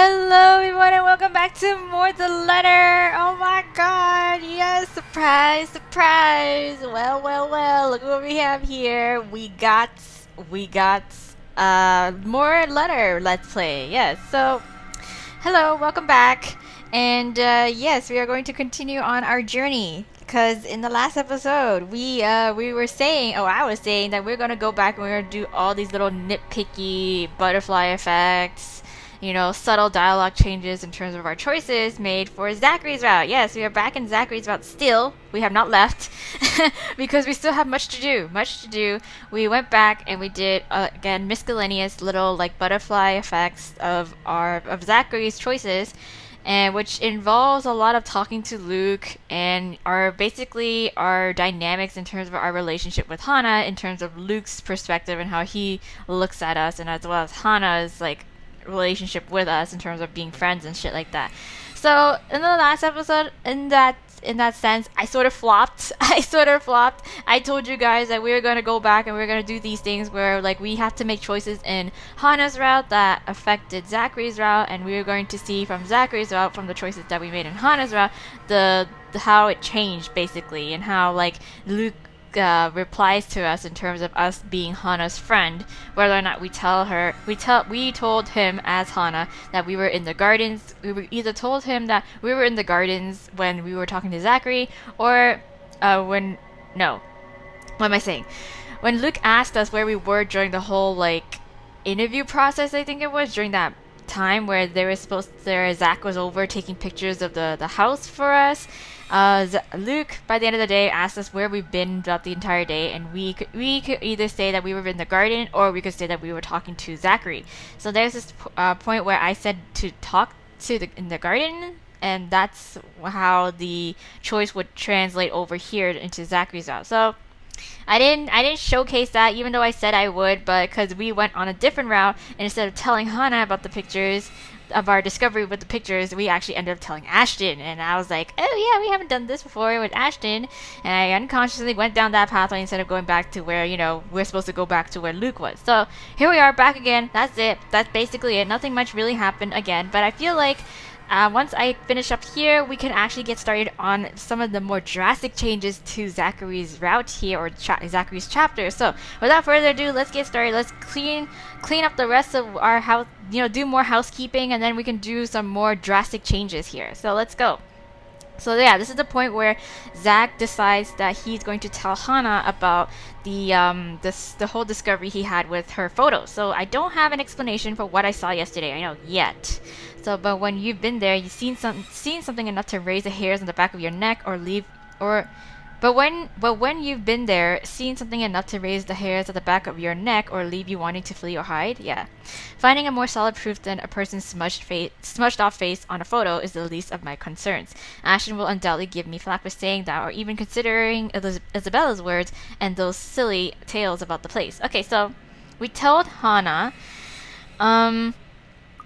Hello everyone and welcome back to More the Letter. Oh my god, yes, surprise, surprise. Well, look what we have here. We got more letter let's play. Yes. So, hello, welcome back. And yes, we are going to continue on our journey. Because in the last episode, we were saying, I was saying that we're gonna go back and we're gonna do all these little nitpicky butterfly effects, subtle dialogue changes in terms of our choices made for Zachary's route. Yes, we are back in Zachary's route still. We have not left because we still have much to do. Much to do. We went back and we did again miscellaneous little like butterfly effects of Zachary's choices, and which involves a lot of talking to Luke and basically our dynamics in terms of our relationship with Hana, in terms of Luke's perspective and how he looks at us, and as well as Hana's like relationship with us in terms of being friends and shit like that. So in the last episode, in that sense, I sort of flopped. I told you guys that we were going to go back and we are going to do these things where like we have to make choices in Hana's route that affected Zachary's route, and we were going to see from Zachary's route, from the choices that we made in Hana's route, the how it changed basically, and how like Luke replies to us in terms of us being Hana's friend, whether or not we told him as Hana that we were in the gardens. We either told him that we were in the gardens when we were talking to Zachary, or what am I saying? When Luke asked us where we were during the whole like interview process, I think it was during that time where Zach was over taking pictures of the house for us. Luke, by the end of the day, asked us where we've been throughout the entire day, and we could either say that we were in the garden, or we could say that we were talking to Zachary. So there's this point where I said to talk in the garden, and that's how the choice would translate over here into Zachary's route. So I didn't showcase that, even though I said I would, but because we went on a different route, and instead of telling Hana about the pictures of our discovery with the pictures, we actually ended up telling Ashton. And I was like, oh yeah, we haven't done this before with Ashton, and I unconsciously went down that pathway instead of going back to where we're supposed to go back to where Luke was. So here we are back again. That's it. That's basically it. Nothing much really happened again, but I feel like once I finish up here, we can actually get started on some of the more drastic changes to Zachary's route here, or Zachary's chapter. So without further ado, let's get started. Let's clean up the rest of our house, do more housekeeping, and then we can do some more drastic changes here. So let's go. So yeah, this is the point where Zach decides that he's going to tell Hana about the whole discovery he had with her photos. So I don't have an explanation for what I saw yesterday, I know, yet. So, but when you've been there, you've seen something enough to raise the hairs on the back of your neck, but when you've been there, seen something enough to raise the hairs at the back of your neck or leave you wanting to flee or hide, yeah. Finding a more solid proof than a person's smudged off face on a photo is the least of my concerns. Ashton will undoubtedly give me flack for saying that, or even considering Isabella's words and those silly tales about the place. Okay, so we told Hana,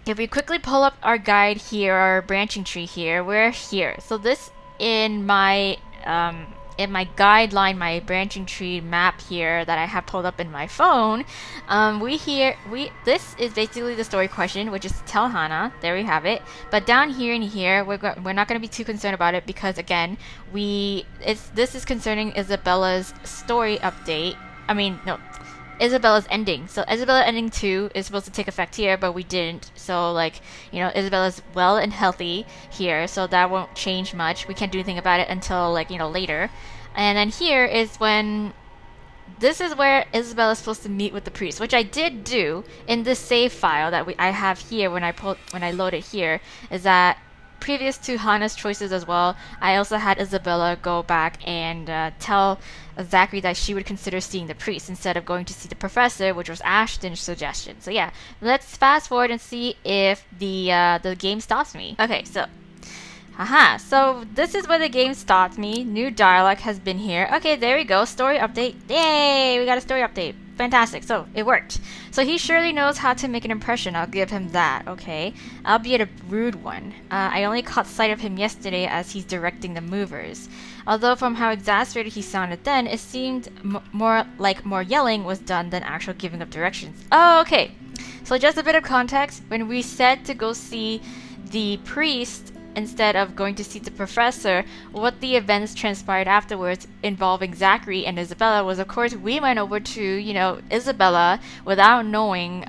if we quickly pull up our guide here, our branching tree here, we're here. So this in my guideline, my branching tree map here that I have pulled up in my phone, this is basically the story question, which is to tell Hana. There we have it. But down here and here, we're not going to be too concerned about it, because again, this is concerning Isabella's story update. Isabella's ending. So Isabella ending 2 is supposed to take effect here, but we didn't. So like, Isabella's well and healthy here, so that won't change much. We can't do anything about it until like, later. And then here is when this is where Isabella's supposed to meet with the priest, which I did do in this save file that I have here when I load it here, is that previous to Hana's choices as well, I also had Isabella go back and tell Zachary that she would consider seeing the priest instead of going to see the professor, which was Ashton's suggestion. So yeah, let's fast forward and see if the game stops me. Okay, so so this is where the game stopped me. New dialogue has been here. Okay, there we go. Story update. Yay, we got a story update. Fantastic. So it worked. So he surely knows how to make an impression. I'll give him that. Okay, albeit a rude one. I only caught sight of him yesterday as he's directing the movers. Although from how exasperated he sounded then, it seemed more yelling was done than actual giving of directions. Oh, okay. So just a bit of context, when we said to go see the priest instead of going to see the professor, what the events transpired afterwards involving Zachary and Isabella was, of course, we went over to, Isabella without knowing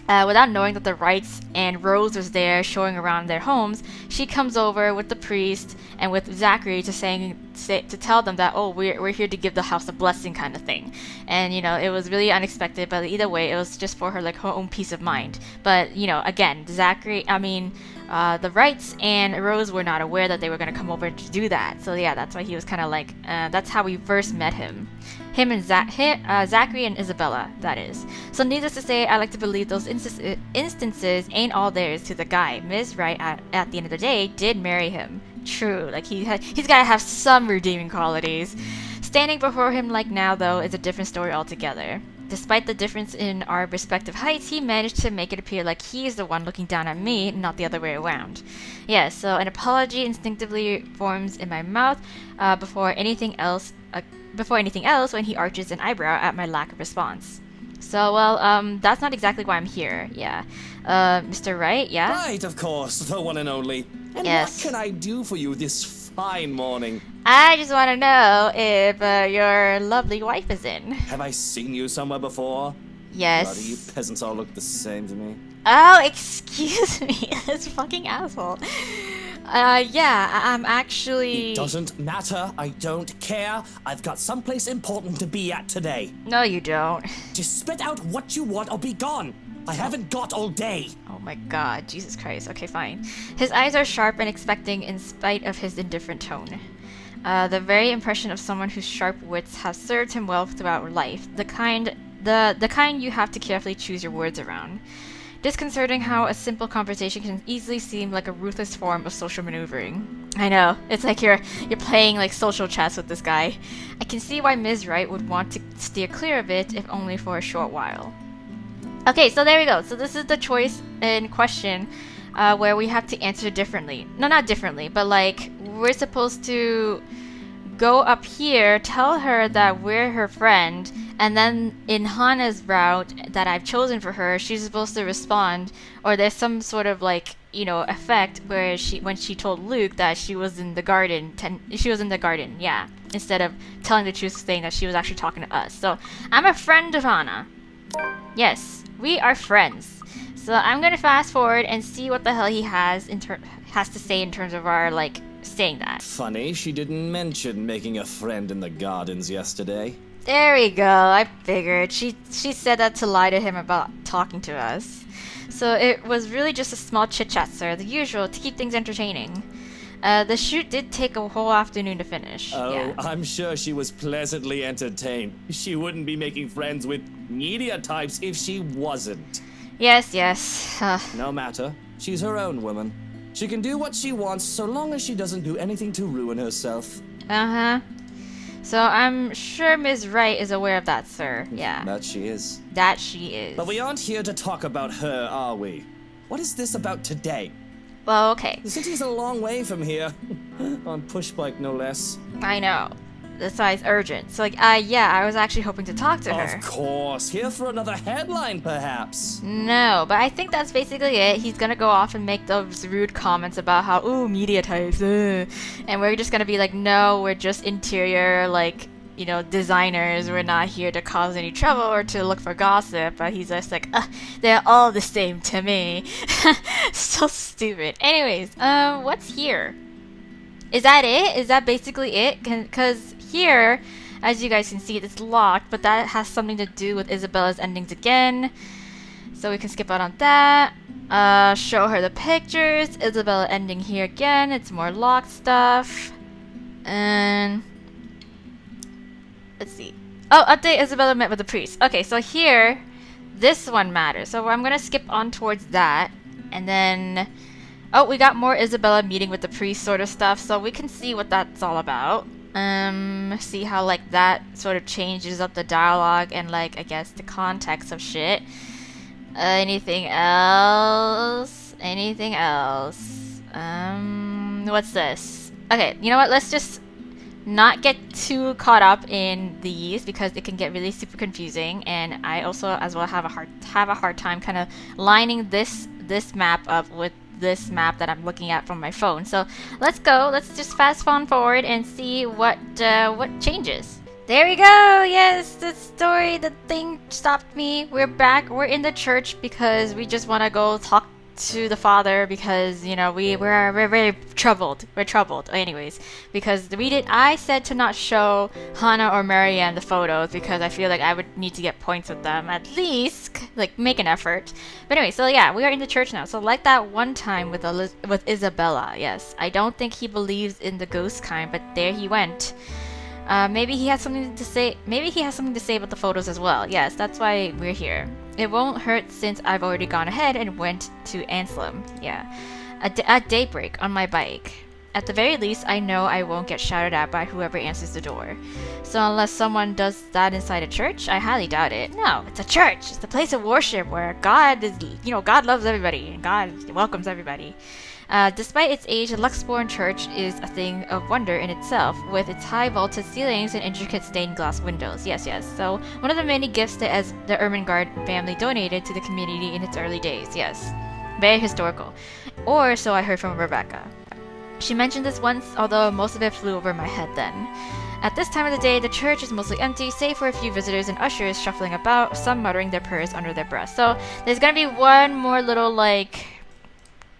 that the Wrights and Rose was there showing around their homes. She comes over with the priest and with Zachary to tell them that, oh, we're here to give the house a blessing kind of thing. And, it was really unexpected, but either way, it was just for her, like, her own peace of mind. But, again, the Wrights and Rose were not aware that they were going to come over to do that. So, yeah, that's why he was kind of like, that's how we first met him. Him and Zachary and Isabella, that is. So needless to say, I like to believe those instances ain't all there is to the guy. Ms. Wright, at the end of the day, did marry him. True, like he's got to have some redeeming qualities. Standing before him like now, though, is a different story altogether. Despite the difference in our respective heights, he managed to make it appear like he's the one looking down at me, not the other way around. Yeah, so an apology instinctively forms in my mouth before anything else when he arches an eyebrow at my lack of response. So, well, that's not exactly why I'm here, yeah. Mr. Wright, yeah? Right, of course, the one and only. And yes. What can I do for you this fine morning? I just want to know if your lovely wife is in. Have I seen you somewhere before? Yes. Bloody, you peasants all look the same to me. Oh, excuse me, this fucking asshole. Yeah, I'm actually... It doesn't matter. I don't care. I've got someplace important to be at today. No, you don't. Just spit out what you want or be gone. I haven't got all day. Oh my god, Jesus Christ. Okay, fine. His eyes are sharp and expecting in spite of his indifferent tone. The very impression of someone whose sharp wits have served him well throughout life. The kind you have to carefully choose your words around. Disconcerting how a simple conversation can easily seem like a ruthless form of social maneuvering. I know, it's like you're playing like social chess with this guy. I can see why Ms. Wright would want to steer clear of it, if only for a short while. Okay, so there we go. So this is the choice in question where we have to answer differently. No, not differently, but like we're supposed to go up here, tell her that we're her friend, and then in Hana's route that I've chosen for her, she's supposed to respond, or there's some sort of like, effect where when she told Luke that she was in the garden, yeah, instead of telling the truth, saying that she was actually talking to us. So I'm a friend of Hana. Yes, we are friends. So I'm gonna fast forward and see what the hell he has to say in terms of our like saying that. Funny, she didn't mention making a friend in the gardens yesterday. There we go, I figured. She said that to lie to him about talking to us. So it was really just a small chit-chat, sir, the usual, to keep things entertaining. The shoot did take a whole afternoon to finish. Oh, yeah. I'm sure she was pleasantly entertained. She wouldn't be making friends with media types if she wasn't. Yes. No matter. She's her own woman. She can do what she wants so long as she doesn't do anything to ruin herself. Uh-huh. So I'm sure Ms. Wright is aware of that, sir. Yeah. That she is. That she is. But we aren't here to talk about her, are we? What is this about today? Well, okay. The city's a long way from here. On push bike, no less. I know. That's why it's urgent. So, like, yeah, I was actually hoping to talk to her. Of course. Here for another headline, perhaps. No, but I think that's basically it. He's gonna go off and make those rude comments about how, ooh, media types, and we're just gonna be like, no, we're just interior, like, designers. We're not here to cause any trouble or to look for gossip. But he's just like, they're all the same to me. So stupid. Anyways, what's here? Is that it? Is that basically it? Because here, as you guys can see, it's locked, but that has something to do with Isabella's endings again. So we can skip out on that. Show her the pictures. Isabella ending here again. It's more locked stuff. And let's see. Oh, update, Isabella met with the priest. Okay, so here, this one matters. So I'm going to skip on towards that. And then... oh, we got more Isabella meeting with the priest sort of stuff, so we can see what that's all about. See how, like, that sort of changes up the dialogue and, like, I guess the context of shit. Anything else? Anything else? What's this? Okay, you know what? Let's just not get too caught up in these because it can get really super confusing, and I also as well have a hard time kind of lining this map up with this map that I'm looking at from my phone. So let's go. Let's just fast forward and see what changes. There we go. Yes, the thing stopped me. We're back. We're in the church because we just want to go talk to the father because, you know, we're very troubled. We're troubled. Anyways, because I said to not show Hannah or Marianne the photos because I feel like I would need to get points with them, at least like make an effort. But anyway, so yeah, we are in the church now. So like that one time with Isabella. Yes, I don't think he believes in the ghost kind, but there he went. Maybe he has something to say. Maybe he has something to say about the photos as well. Yes, that's why we're here. It won't hurt since I've already gone ahead and went to Anselm. Yeah, at daybreak on my bike. At the very least, I know I won't get shouted at by whoever answers the door. So unless someone does that inside a church, I highly doubt it. No, it's a church. It's the place of worship where God is, you know, God loves everybody and God welcomes everybody. Despite its age, the Luxborn Church is a thing of wonder in itself, with its high vaulted ceilings and intricate stained glass windows. Yes. So, one of the many gifts that as the Ermengarde family donated to the community in its early days. Yes. Very historical. Or so I heard from Rebecca. She mentioned this once, although most of it flew over my head then. At this time of the day, the church is mostly empty, save for a few visitors and ushers shuffling about, some muttering their prayers under their breath. So, there's gonna be one more little, like,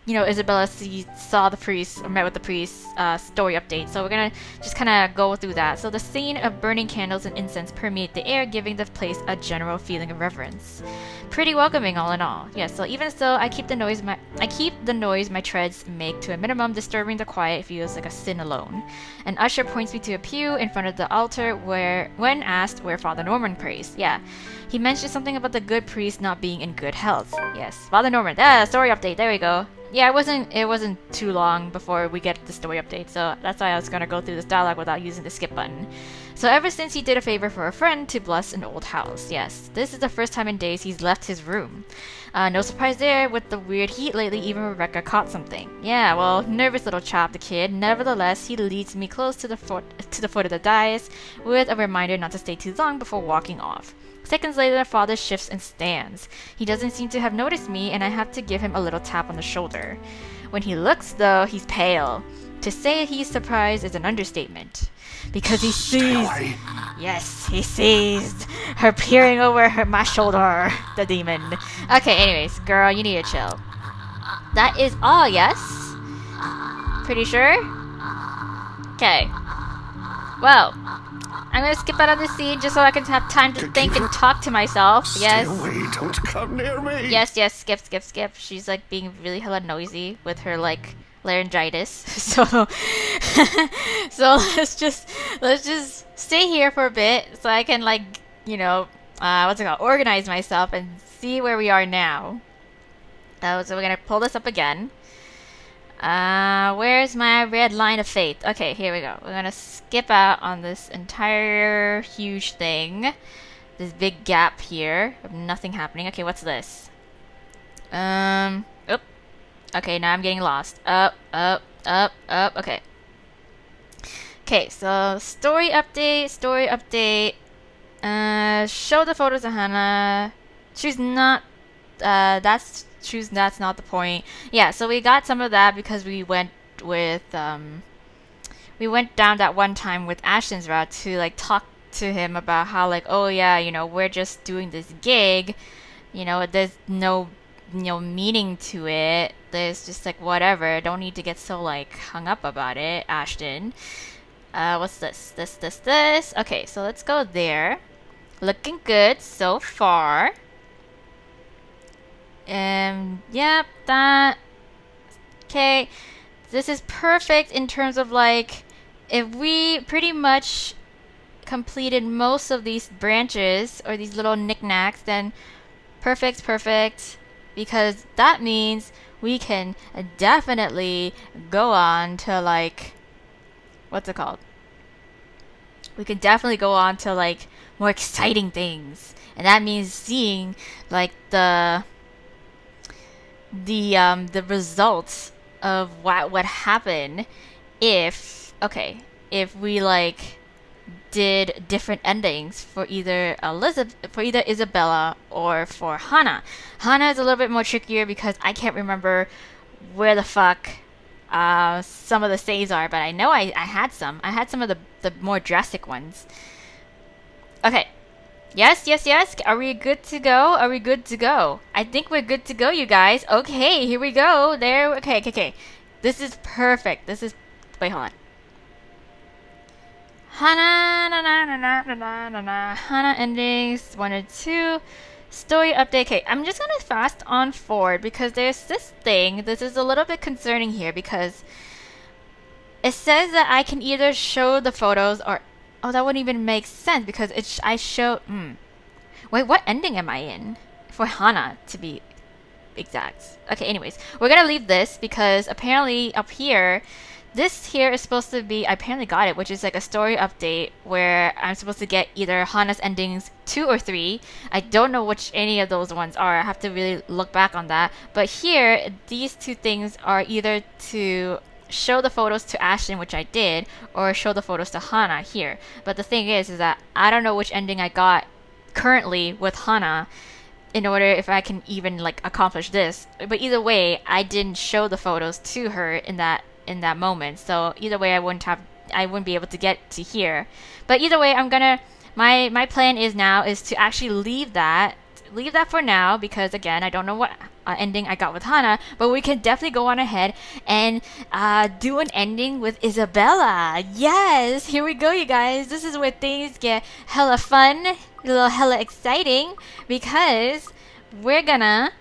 you know, Isabella saw the priest, or met with the priest, story update. So we're gonna just kind of go through that. So the scene of burning candles and incense permeate the air, giving the place a general feeling of reverence. Pretty welcoming, all in all. Yes. So even so, I keep the noise my treads make to a minimum. Disturbing the quiet feels like a sin alone. An usher points me to a pew in front of the altar, where, when asked where Father Norman prays, yeah, he mentioned something about the good priest not being in good health. Yes, Father Norman. Story update. There we go. Yeah, it wasn't too long before we get the story update, so that's why I was gonna go through this dialogue without using the skip button. So ever since he did a favor for a friend to bless an old house, yes, this is the first time in days he's left his room. No surprise there, with the weird heat lately, even Rebecca caught something. Yeah, well, nervous little chap, the kid. Nevertheless, he leads me close to the foot of the dais, with a reminder not to stay too long before walking off. Seconds later, father shifts and stands. He doesn't seem to have noticed me, and I have to give him a little tap on the shoulder. When he looks, though, he's pale. To say he's surprised is an understatement. Because he sees... Yes, he sees her peering over my shoulder, the demon. Okay, anyways, girl, you need to chill. That is all, yes? Pretty sure? Okay. Well... I'm gonna skip out of the scene just so I can have time to think and talk to myself. Yes. Stay away, don't come near me. Yes, skip. She's like being really hella noisy with her like laryngitis. So so let's just stay here for a bit so I can like, you know, organize myself and see where we are now. So we're gonna pull this up again. Where's my red line of faith? Okay, here we go. We're gonna skip out on this entire huge thing. This big gap here of nothing happening. Okay, what's this? Oop. Okay, now I'm getting lost. Up. Okay. Okay, so story update. Show the photos of Hannah. That's not the point. Yeah, so we got some of that because we went down that one time with Ashton's route to like talk to him about how like, oh yeah, you know, we're just doing this gig, you know, there's no meaning to it. There's just like whatever. Don't need to get so like hung up about it, Ashton. What's this? This. Okay, so let's go there. Looking good so far. Yep, that. Okay, this is perfect in terms of like, if we pretty much completed most of these branches or these little knickknacks, then perfect, because that means we can definitely go on to like, what's it called? We can definitely go on to like more exciting things, and that means seeing like the results of what would happen if if we like did different endings for either Isabella or for Hana. Hana is a little bit more trickier because I can't remember where the fuck some of the saves are, but I know I had some. I had some of the more drastic ones. Okay. Yes. Are we good to go? Are we good to go? I think we're good to go, you guys. Okay, here we go. There. Okay. This is perfect. Wait, hold on. Hana endings 1 or 2. Story update. Okay, I'm just gonna fast on forward because there's this thing. This is a little bit concerning here because it says that I can either show the photos or that wouldn't even make sense because I show. Wait, what ending am I in? For Hana to be exact. Okay, anyways, we're gonna leave this because apparently up here. This here is supposed to be, I apparently got it, which is like a story update where I'm supposed to get either Hana's endings 2 or 3. I don't know which any of those ones are. I have to really look back on that. But here, these 2 things are either to show the photos to Ashton, which I did, or show the photos to Hana here. But the thing is that I don't know which ending I got currently with Hana in order if I can even like accomplish this. But either way, I didn't show the photos to her in that moment, so either way I wouldn't be able to get to here. But either way, I'm gonna my plan is to actually leave that for now because again I don't know what ending I got with Hana, but we can definitely go on ahead and do an ending with Isabella. Yes, here we go, you guys. This is where things get hella fun, a little hella exciting because we're gonna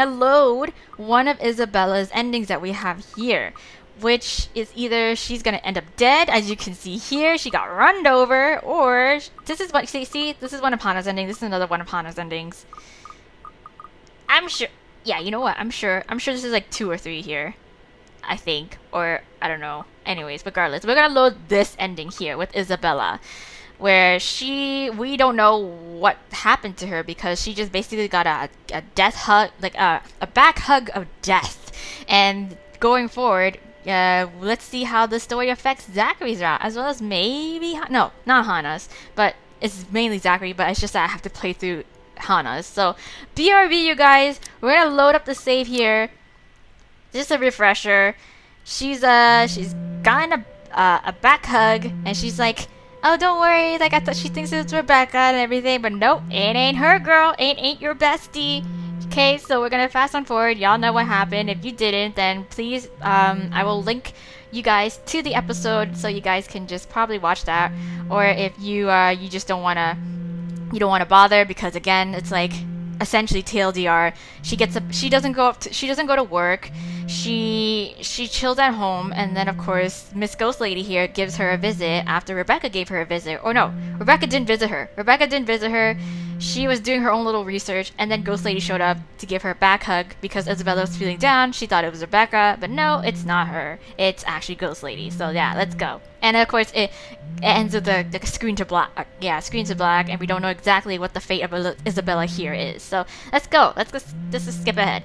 load one of Isabella's endings that we have here, which is either she's gonna end up dead, as you can see here, she got runned over, or this is what see this is one of Hana's endings. This is another one of Hana's endings. I'm sure. Yeah, you know what? I'm sure this is like 2 or 3 here. I think, or I don't know. Anyways, regardless, we're gonna load this ending here with Isabella, where we don't know what happened to her because she just basically got a death hug, like a back hug of death. And going forward, let's see how the story affects Zachary's route, as well as maybe no, not Hana's, but it's mainly Zachary. But it's just that I have to play through Hana's. So BRB, you guys, we're gonna load up the save here. Just a refresher. She's gotten a back hug, and she's like, oh, don't worry, like I thought she thinks it's Rebecca and everything, but nope, it ain't her, girl. Ain't your bestie. Okay, so we're gonna fast on forward. Y'all know what happened. If you didn't, then please, I will link you guys to the episode so you guys can just probably watch that. Or if you just don't wanna bother because again, it's like essentially TLDR. She doesn't go to work. She chills at home, and then of course Miss Ghost Lady here gives her a visit after Rebecca gave her a visit. Or no, Rebecca didn't visit her. She was doing her own little research, and then Ghost Lady showed up to give her a back hug because Isabella was feeling down. She thought it was Rebecca, but no, it's not her. It's actually Ghost Lady. So yeah, let's go. And of course, it ends with the screen to black. Screen to black, and we don't know exactly what the fate of Isabella here is. So let's go. Let's just skip ahead.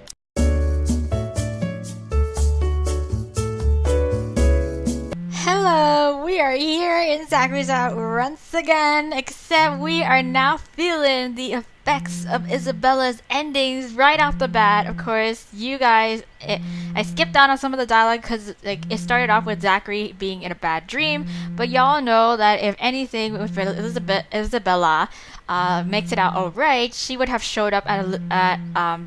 Hello, we are here in Zachary's Out once again, except we are now feeling the effects of Isabella's endings right off the bat. Of course, you guys, I skipped down on some of the dialogue because like it started off with Zachary being in a bad dream, but y'all know that if anything with Isabella makes it out alright, she would have showed up at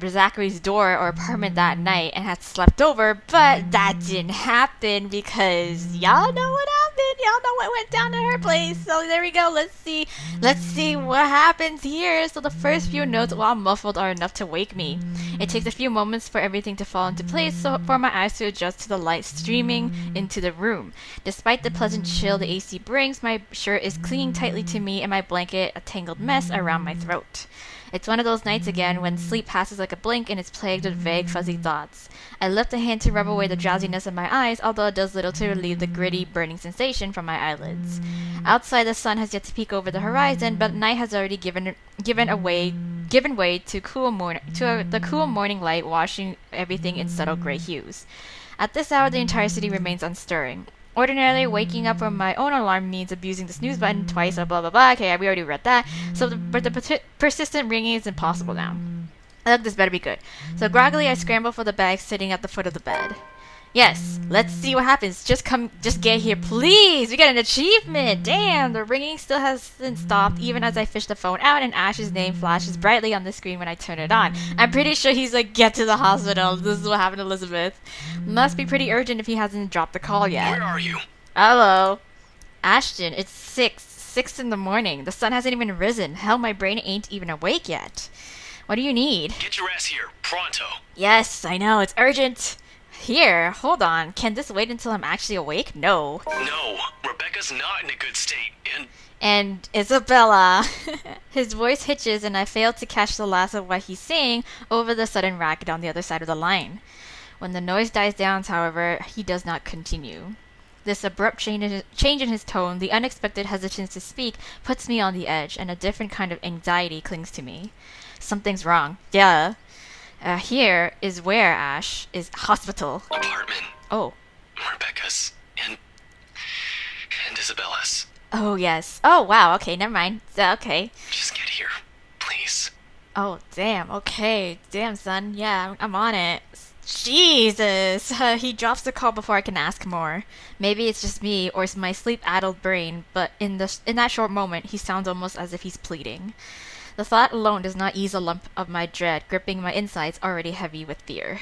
Zachary's door or apartment that night and had slept over, but that didn't happen because y'all know what happened. Y'all know what went down at her place. So there we go. Let's see what happens here. So the first few notes, while muffled, are enough to wake me. It takes a few moments for everything to fall into place, so for my eyes to adjust to the light streaming into the room. Despite the pleasant chill the AC brings, my shirt is clinging tightly to me and my blanket a tangled mess around my throat. It's one of those nights again when sleep passes like a blink and is plagued with vague, fuzzy thoughts. I lift a hand to rub away the drowsiness of my eyes, although it does little to relieve the gritty, burning sensation from my eyelids. Outside, the sun has yet to peek over the horizon, but night has already given way to the cool morning light, washing everything in subtle gray hues. At this hour, the entire city remains unstirring. Ordinarily, waking up from my own alarm means abusing the snooze button twice, blah blah blah. Okay, we already read that. But the persistent ringing is impossible now. Look, this better be good. So groggily, I scramble for the bag sitting at the foot of the bed. Yes, let's see what happens. Just get here, please. We got an achievement. Damn, the ringing still hasn't stopped, even as I fish the phone out and Ash's name flashes brightly on the screen when I turn it on. I'm pretty sure he's like, get to the hospital. This is what happened to Elizabeth. Must be pretty urgent if he hasn't dropped the call yet. Where are you? Hello. Ashton, it's 6 in the morning. The sun hasn't even risen. Hell, my brain ain't even awake yet. What do you need? Get your ass here, pronto. Yes, I know, it's urgent. Here, hold on. Can this wait until I'm actually awake? No. No, Rebecca's not in a good state, And Isabella. His voice hitches and I fail to catch the last of what he's saying over the sudden racket on the other side of the line. When the noise dies down, however, he does not continue. This abrupt change in his tone, the unexpected hesitance to speak, puts me on the edge, and a different kind of anxiety clings to me. Something's wrong. Yeah. Here is where, Ash, is hospital. apartment. Oh. Rebecca's and Isabella's. Oh, yes. Oh, wow. Okay, never mind. Okay. Just get here, please. Oh, damn. Okay. Damn, son. Yeah, I'm on it. Jesus. He drops the call before I can ask more. Maybe it's just me, or it's my sleep-addled brain, but in that short moment, he sounds almost as if he's pleading. The thought alone does not ease a lump of my dread, gripping my insides already heavy with fear.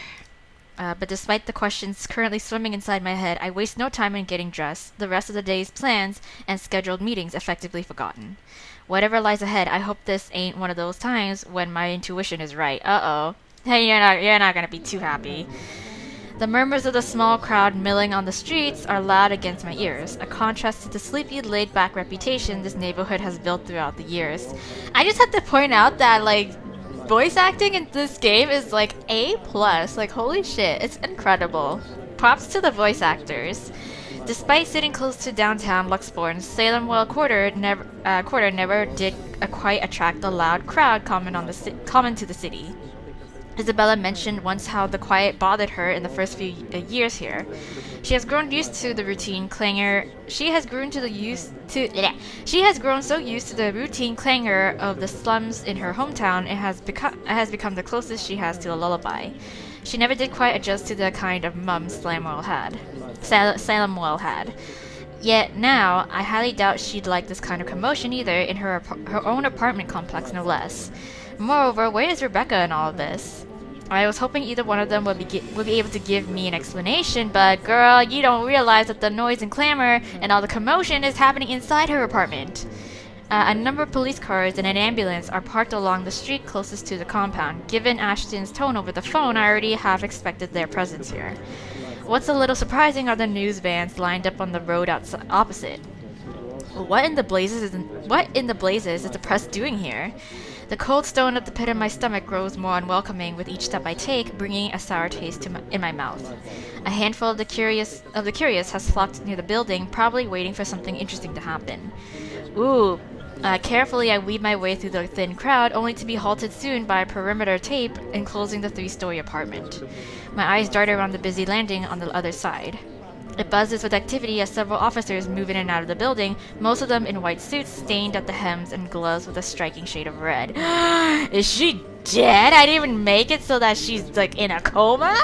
But despite the questions currently swimming inside my head, I waste no time in getting dressed, the rest of the day's plans and scheduled meetings effectively forgotten. Whatever lies ahead, I hope this ain't one of those times when my intuition is right. Uh-oh. Hey, you're not gonna be too happy. The murmurs of the small crowd milling on the streets are loud against my ears, a contrast to the sleepy, laid-back reputation this neighborhood has built throughout the years. I just have to point out that, like, voice acting in this game is, like, A+. Like, holy shit, it's incredible. Props to the voice actors. Despite sitting close to downtown Luxborn's Salem-Well quarter never did quite attract the loud crowd common to the city. Isabella mentioned once how the quiet bothered her in the first few years here. She has grown used to the routine clangor. She has grown so used to the routine clangor of the slums in her hometown. It has become the closest she has to a lullaby. She never did quite adjust to the kind of mum Salemwell had. Yet now, I highly doubt she'd like this kind of commotion either, in her own apartment complex, no less. Moreover, where is Rebecca in all of this? I was hoping either one of them would be able to give me an explanation, but girl, you don't realize that the noise and clamor and all the commotion is happening inside her apartment. A number of police cars and an ambulance are parked along the street closest to the compound. Given Ashton's tone over the phone, I already have expected their presence here. What's a little surprising are the news vans lined up on the road opposite. What in the blazes is the press doing here? The cold stone at the pit of my stomach grows more unwelcoming with each step I take, bringing a sour taste in my mouth. A handful of the curious has flocked near the building, probably waiting for something interesting to happen. Ooh. Carefully, I weave my way through the thin crowd, only to be halted soon by a perimeter tape enclosing the 3-story apartment. My eyes dart around the busy landing on the other side. It buzzes with activity as several officers move in and out of the building, most of them in white suits stained at the hems and gloves with a striking shade of red. Is she dead? I didn't even make it so that she's, like, in a coma?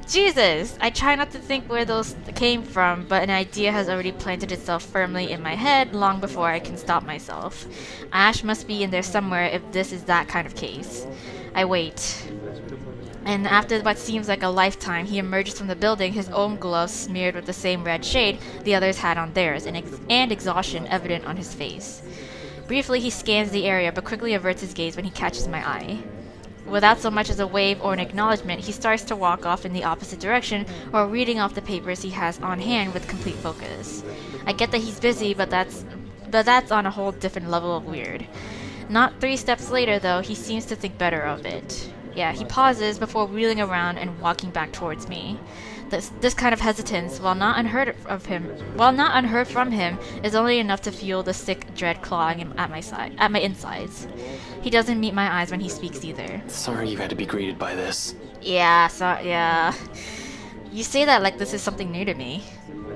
Jesus! I try not to think where those came from, but an idea has already planted itself firmly in my head long before I can stop myself. Ash must be in there somewhere if this is that kind of case. I wait. And after what seems like a lifetime, he emerges from the building, his own gloves smeared with the same red shade the others had on theirs, and exhaustion evident on his face. Briefly, he scans the area, but quickly averts his gaze when he catches my eye. Without so much as a wave or an acknowledgement, he starts to walk off in the opposite direction, or reading off the papers he has on hand with complete focus. I get that he's busy, but that's on a whole different level of weird. Not 3 steps later, though, he seems to think better of it. Yeah, he pauses before wheeling around and walking back towards me. This kind of hesitance, while not unheard from him, is only enough to fuel the sick dread clawing at my insides. He doesn't meet my eyes when he speaks either. Sorry you had to be greeted by this. Yeah. You say that like this is something new to me.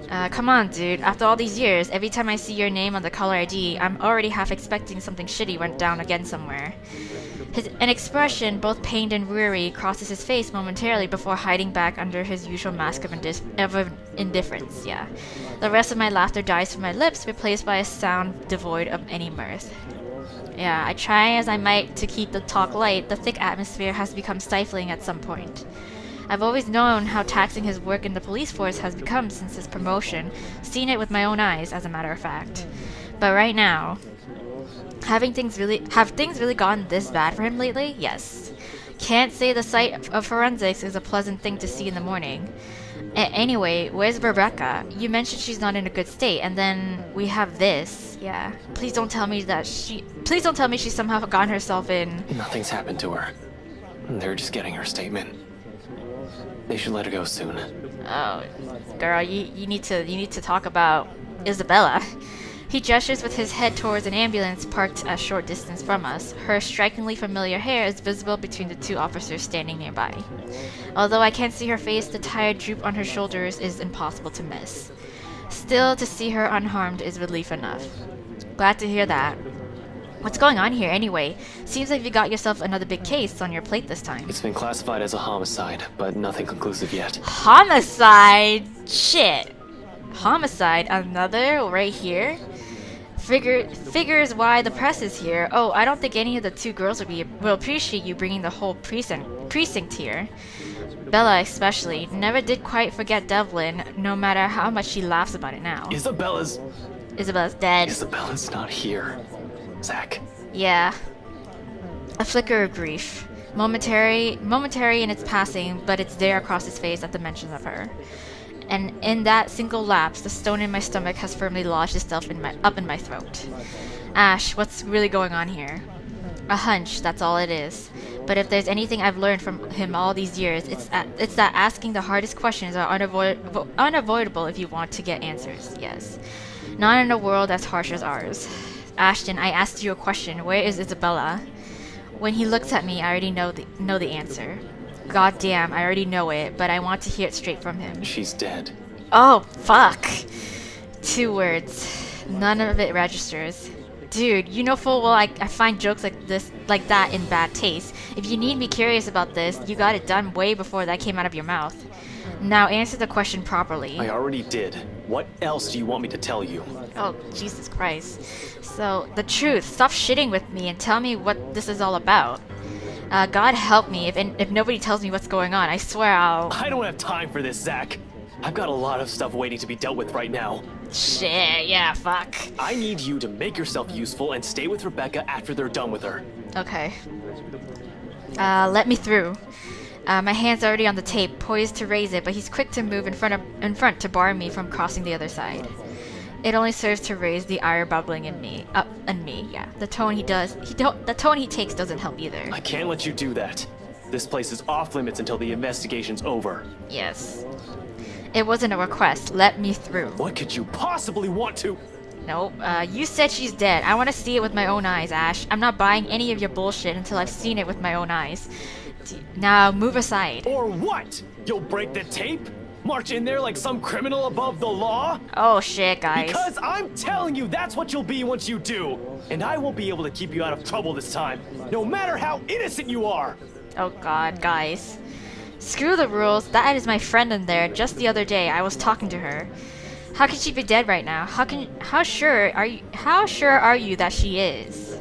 Come on, dude. After all these years, every time I see your name on the caller ID, I'm already half expecting something shitty went down again somewhere. An expression, both pained and weary, crosses his face momentarily before hiding back under his usual mask of indifference. Yeah. The rest of my laughter dies from my lips, replaced by a sound devoid of any mirth. Yeah, I try as I might to keep the talk light. The thick atmosphere has become stifling at some point. I've always known how taxing his work in the police force has become since his promotion, seen it with my own eyes, as a matter of fact. But right now, have things really gone this bad for him lately? Yes. Can't say the sight of forensics is a pleasant thing to see in the morning. Anyway, where's Rebecca? You mentioned she's not in a good state, and then we have this. Yeah. Please don't tell me she's somehow gotten herself in. Nothing's happened to her. They're just getting her statement. They should let her go soon. Oh, girl, you need to talk about Isabella. He gestures with his head towards an ambulance parked a short distance from us. Her strikingly familiar hair is visible between the two officers standing nearby. Although I can't see her face, the tired droop on her shoulders is impossible to miss. Still, to see her unharmed is relief enough. Glad to hear that. What's going on here anyway? Seems like you got yourself another big case on your plate this time. It's been classified as a homicide, but nothing conclusive yet. Homicide? Shit. Homicide? Another right here? Figures why the press is here. Oh, I don't think any of the two girls will appreciate you bringing the whole precinct here. Bella especially. Never did quite forget Devlin, no matter how much she laughs about it now. Isabella's dead. Isabella's not here. Zach. Yeah. A flicker of grief. Momentary in its passing, but it's there across his face at the mention of her. And in that single lapse, the stone in my stomach has firmly lodged itself up in my throat. Ash, what's really going on here? A hunch, that's all it is. But if there's anything I've learned from him all these years, it's that asking the hardest questions are unavoidable if you want to get answers, yes. Not in a world as harsh as ours. Ashton, I asked you a question. Where is Isabella? When he looks at me, I already know the answer. God damn, I already know it, but I want to hear it straight from him. She's dead. Oh, fuck. 2 words. None of it registers. Dude, you know full well I find jokes like that in bad taste. If you need me curious about this, you got it done way before that came out of your mouth. Now answer the question properly. I already did. What else do you want me to tell you? Oh, Jesus Christ. So, the truth. Stop shitting with me and tell me what this is all about. God help me if nobody tells me what's going on. I swear I'll... I don't have time for this, Zach. I've got a lot of stuff waiting to be dealt with right now. Shit, yeah, fuck. I need you to make yourself useful and stay with Rebecca after they're done with her. Okay. Let me through. My hand's already on the tape, poised to raise it, but he's quick to move in front to bar me from crossing the other side. It only serves to raise the ire bubbling in me. Yeah. The tone he takes doesn't help either. I can't let you do that. This place is off limits until the investigation's over. Yes. It wasn't a request. Let me through. What could you possibly want to? Nope. You said she's dead. I want to see it with my own eyes, Ash. I'm not buying any of your bullshit until I've seen it with my own eyes. Now, move aside. Or what? You'll break the tape? March in there like some criminal above the law? Oh shit, guys. Because I'm telling you that's what you'll be once you do. And I won't be able to keep you out of trouble this time, no matter how innocent you are. Oh god, guys. Screw the rules. That is my friend in there. Just the other day, I was talking to her. How can she be dead right now? How sure are you that she is?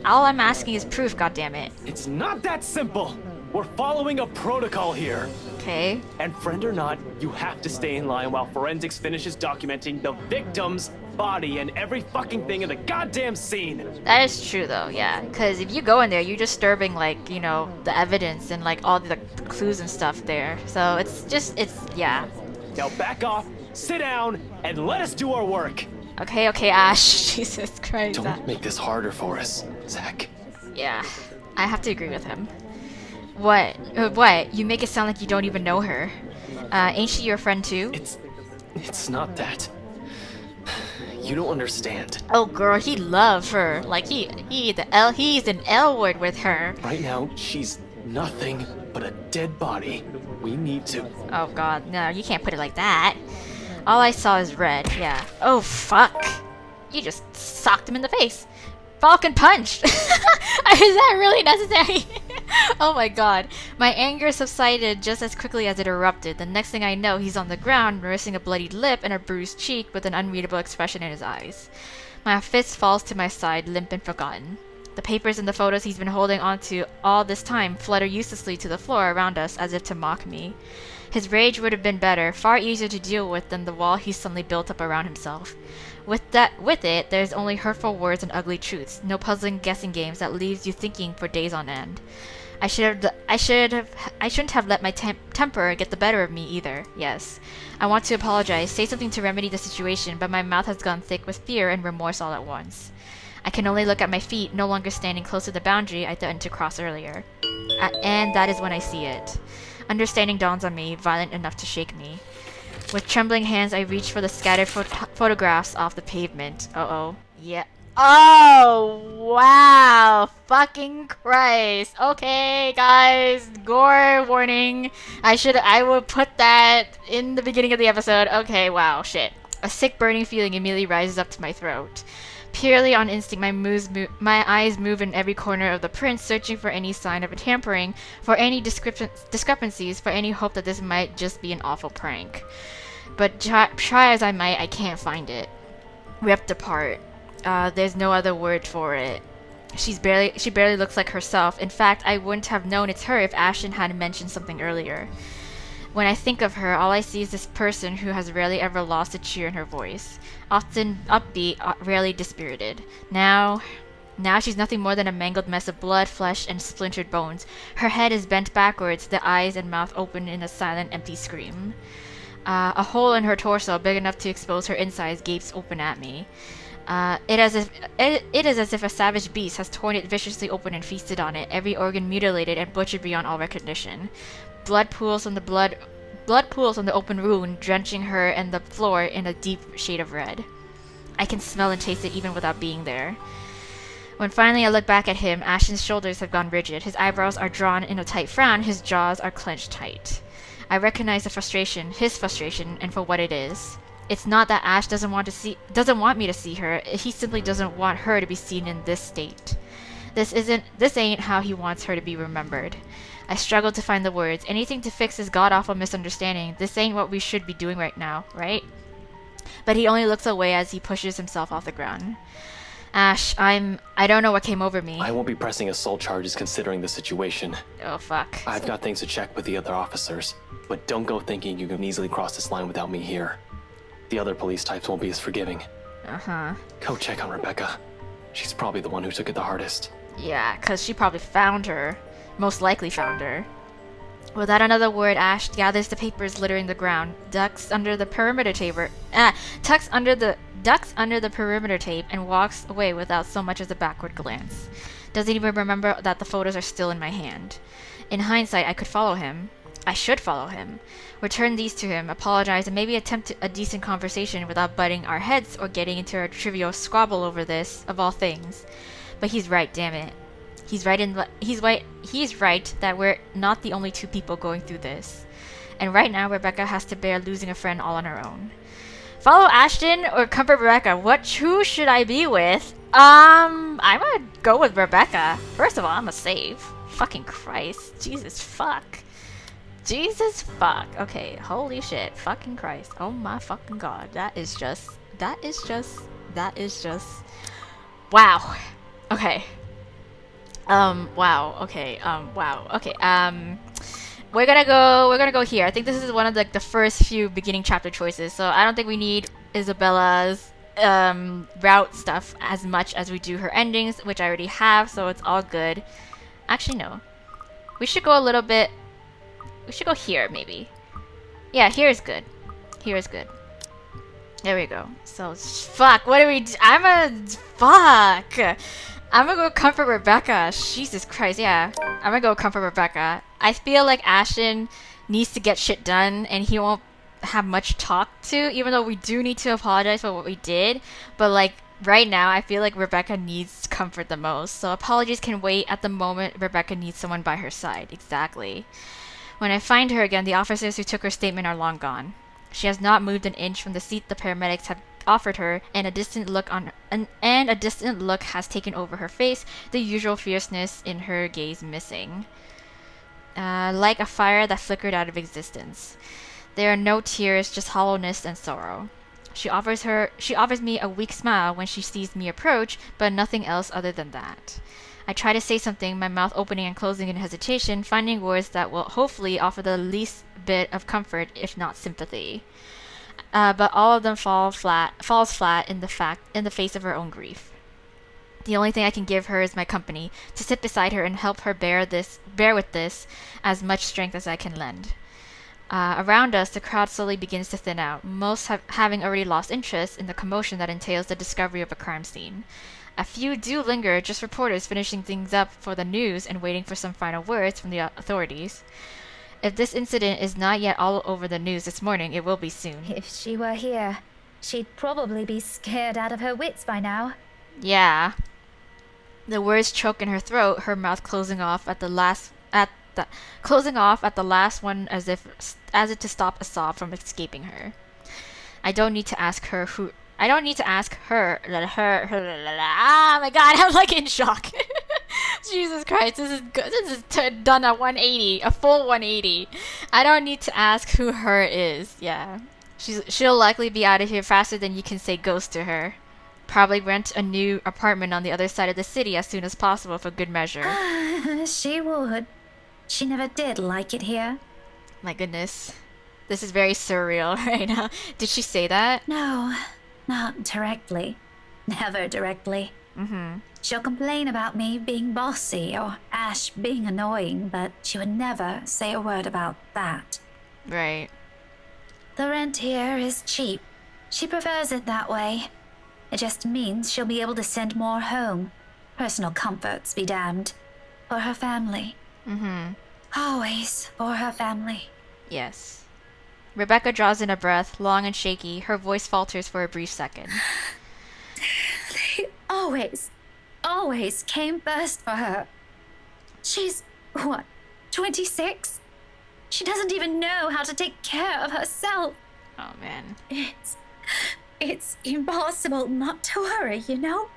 All I'm asking is proof, goddammit. It's not that simple. We're following a protocol here. Okay. And friend or not, you have to stay in line while forensics finishes documenting the victim's body and every fucking thing in the goddamn scene. That is true though, yeah. Because if you go in there, you're disturbing the evidence and all the clues and stuff there. So yeah. Now back off, sit down, and let us do our work. Okay, Ash. Jesus Christ. Don't make this harder for us, Zach. Yeah, I have to agree with him. What? What? You make it sound like you don't even know her. Ain't she your friend too? It's not that. You don't understand. Oh girl, he loves her. Like he's an L word with her. Right now, she's nothing but a dead body. We need to... Oh god, no, you can't put it like that. All I saw is red, yeah. Oh, fuck. You just socked him in the face. Falcon punch! Is that really necessary? Oh my god. My anger subsided just as quickly as it erupted. The next thing I know, he's on the ground, nursing a bloodied lip and a bruised cheek with an unreadable expression in his eyes. My fist falls to my side, limp and forgotten. The papers and the photos he's been holding onto all this time flutter uselessly to the floor around us as if to mock me. His rage would have been better, far easier to deal with than the wall he suddenly built up around himself. With it, there's only hurtful words and ugly truths, no puzzling guessing games that leaves you thinking for days on end. I shouldn't have let my temper get the better of me either. Yes, I want to apologize, say something to remedy the situation, but my mouth has gone thick with fear and remorse all at once. I can only look at my feet, no longer standing close to the boundary I threatened to cross earlier. And that is when I see it. Understanding dawns on me, violent enough to shake me. With trembling hands, I reach for the scattered photographs off the pavement. Uh-oh. Yeah. Oh, wow. Fucking Christ. Okay, guys. Gore warning. I will put that in the beginning of the episode. Okay, wow. Shit. A sick burning feeling immediately rises up to my throat. Purely on instinct, my eyes move in every corner of the print, searching for any sign of a tampering, for any discrepancies, for any hope that this might just be an awful prank. But try as I might, I can't find it. Ripped apart. There's no other word for it. She barely looks like herself. In fact, I wouldn't have known it's her if Ashton hadn't mentioned something earlier. When I think of her, all I see is this person who has rarely ever lost a cheer in her voice. Often upbeat, rarely dispirited. Now she's nothing more than a mangled mess of blood, flesh, and splintered bones. Her head is bent backwards, the eyes and mouth open in a silent, empty scream. A hole in her torso, big enough to expose her insides, gapes open at me. It is as if a savage beast has torn it viciously open and feasted on it, every organ mutilated and butchered beyond all recognition. Blood pools on the open wound, drenching her and the floor in a deep shade of red. I can smell and taste it even without being there. When finally I look back at him, Ashton's shoulders have gone rigid. His eyebrows are drawn in a tight frown. His jaws are clenched tight. I recognize the frustration, his frustration, and for what it is. It's not that Ash doesn't want me to see her. He simply doesn't want her to be seen in this state. This ain't how he wants her to be remembered. I struggle to find the words. Anything to fix this god-awful misunderstanding. This ain't what we should be doing right now, right? But he only looks away as he pushes himself off the ground. Ash, I don't know what came over me. I won't be pressing assault charges considering the situation. Oh, fuck. I've got things to check with the other officers, but don't go thinking you can easily cross this line without me here. The other police types won't be as forgiving. Uh-huh. Go check on Rebecca. She's probably the one who took it the hardest. Yeah, 'cause she probably found her. Most likely found her. Without another word, Ash gathers the papers littering the ground, ducks under the perimeter tape, and walks away without so much as a backward glance. Doesn't even remember that the photos are still in my hand. In hindsight, I could follow him. I should follow him. Return these to him, apologize, and maybe attempt a decent conversation without butting our heads or getting into a trivial squabble over this, of all things. But he's right, damn it. He's right that we're not the only two people going through this. And right now, Rebecca has to bear losing a friend all on her own. Follow Ashton or comfort Rebecca? Who should I be with? I'm gonna go with Rebecca. First of all, I'm gonna save. Fucking Christ. Jesus fuck. Okay, holy shit. Fucking Christ. Oh my fucking god. That is just... Wow. Okay. Wow. Okay. Wow. Okay. We're gonna go here. I think this is one of the first few beginning chapter choices, so I don't think we need Isabella's route stuff as much as we do her endings, which I already have, so it's all good. Actually, no. We should go a little bit... We should go here, maybe. Yeah, here is good. Here is good. There we go. So, fuck, what do we do? Fuck! I'm gonna go comfort Rebecca. Jesus Christ, yeah. I'm gonna go comfort Rebecca. I feel like Ashton needs to get shit done, and he won't have much talk to, even though we do need to apologize for what we did. But, like, right now, I feel like Rebecca needs comfort the most. So apologies can wait. At the moment, Rebecca needs someone by her side. Exactly. When I find her again, the officers who took her statement are long gone. She has not moved an inch from the seat the paramedics have offered her, and a distant look has taken over her face, the usual fierceness in her gaze missing. Like a fire that flickered out of existence. There are no tears, just hollowness and sorrow. She offers me a weak smile when she sees me approach, but nothing else other than that. I try to say something, my mouth opening and closing in hesitation, finding words that will hopefully offer the least bit of comfort, if not sympathy. But all of them falls flat in the face of her own grief. The only thing I can give her is my company, to sit beside her and help her bear with this as much strength as I can lend. Around us, the crowd slowly begins to thin out, most having already lost interest in the commotion that entails the discovery of a crime scene. A few do linger, just reporters finishing things up for the news and waiting for some final words from the authorities. If this incident is not yet all over the news this morning, it will be soon. If she were here, she'd probably be scared out of her wits by now. Yeah. The words choke in her throat, her mouth closing off at the last one as if to stop a sob from escaping her. I don't need to ask her. Ah, my God, I'm like in shock. Jesus Christ, this is good. This is done at 180, a full 180. I don't need to ask who her is. Yeah, she'll likely be out of here faster than you can say ghost to her. Probably rent a new apartment on the other side of the city as soon as possible for good measure. She would. She never did like it here. My goodness. This is very surreal right now. Did she say that? No, not directly. Never directly. Mm-hmm. She'll complain about me being bossy or Ash being annoying, but she would never say a word about that. Right. The rent here is cheap. She prefers it that way. It just means she'll be able to send more home. Personal comforts be damned. For her family. Mm-hmm. Always for her family. Yes. Rebecca draws in a breath, long and shaky. Her voice falters for a brief second. They always came first for her. She's, 26? She doesn't even know how to take care of herself. Oh, man. It's impossible not to worry, you know?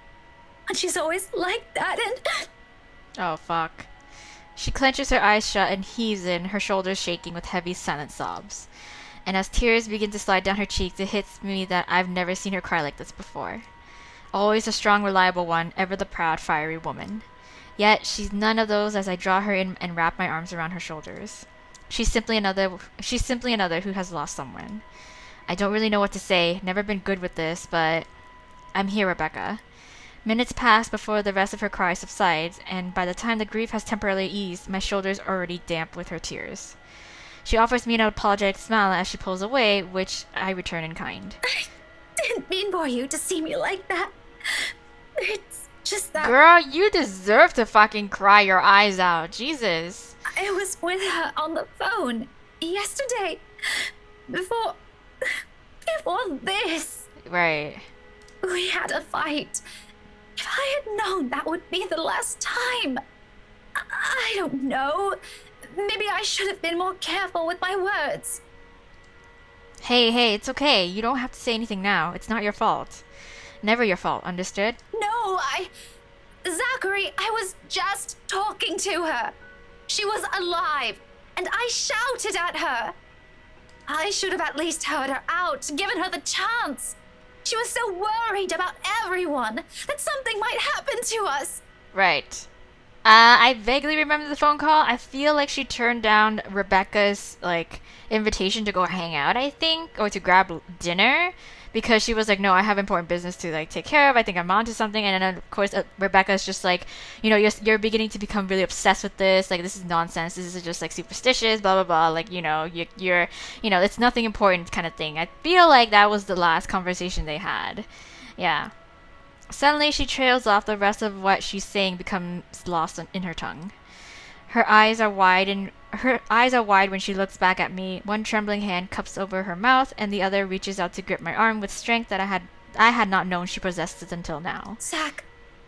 And she's always like that, and... Oh, fuck. She clenches her eyes shut and heaves in, her shoulders shaking with heavy, silent sobs. And as tears begin to slide down her cheeks, it hits me that I've never seen her cry like this before. Always a strong, reliable one, ever the proud, fiery woman. Yet, she's none of those as I draw her in and wrap my arms around her shoulders. She's simply another who has lost someone. I don't really know what to say, never been good with this, but I'm here, Rebecca. Minutes pass before the rest of her cry subsides, and by the time the grief has temporarily eased, my shoulders are already damp with her tears. She offers me an apologetic smile as she pulls away, which I return in kind. I didn't mean for you to see me like that. It's just that... Girl, you deserve to fucking cry your eyes out. Jesus. I was with her on the phone yesterday. Before this. Right. We had a fight. If I had known that would be the last time... I don't know. Maybe I should have been more careful with my words. Hey, it's okay. You don't have to say anything now. It's not your fault. Never your fault, understood? No, Zachary, I was just talking to her. She was alive, and I shouted at her. I should have at least heard her out, given her the chance. She was so worried about everyone that something might happen to us. Right. I vaguely remember the phone call. I feel like she turned down Rebecca's, invitation to go hang out, I think, or to grab dinner, because she was like, no, I have important business to, take care of. I think I'm onto something. And then, of course, Rebecca's just like, you're beginning to become really obsessed with this. This is nonsense. This is just, superstitious, blah, blah, blah. You're it's nothing important kind of thing. I feel like that was the last conversation they had. Yeah. Suddenly, she trails off. The rest of what she's saying becomes lost in her tongue. Her eyes are wide when she looks back at me. One trembling hand cups over her mouth, and the other reaches out to grip my arm with strength that I had not known she possessed until now. Zach,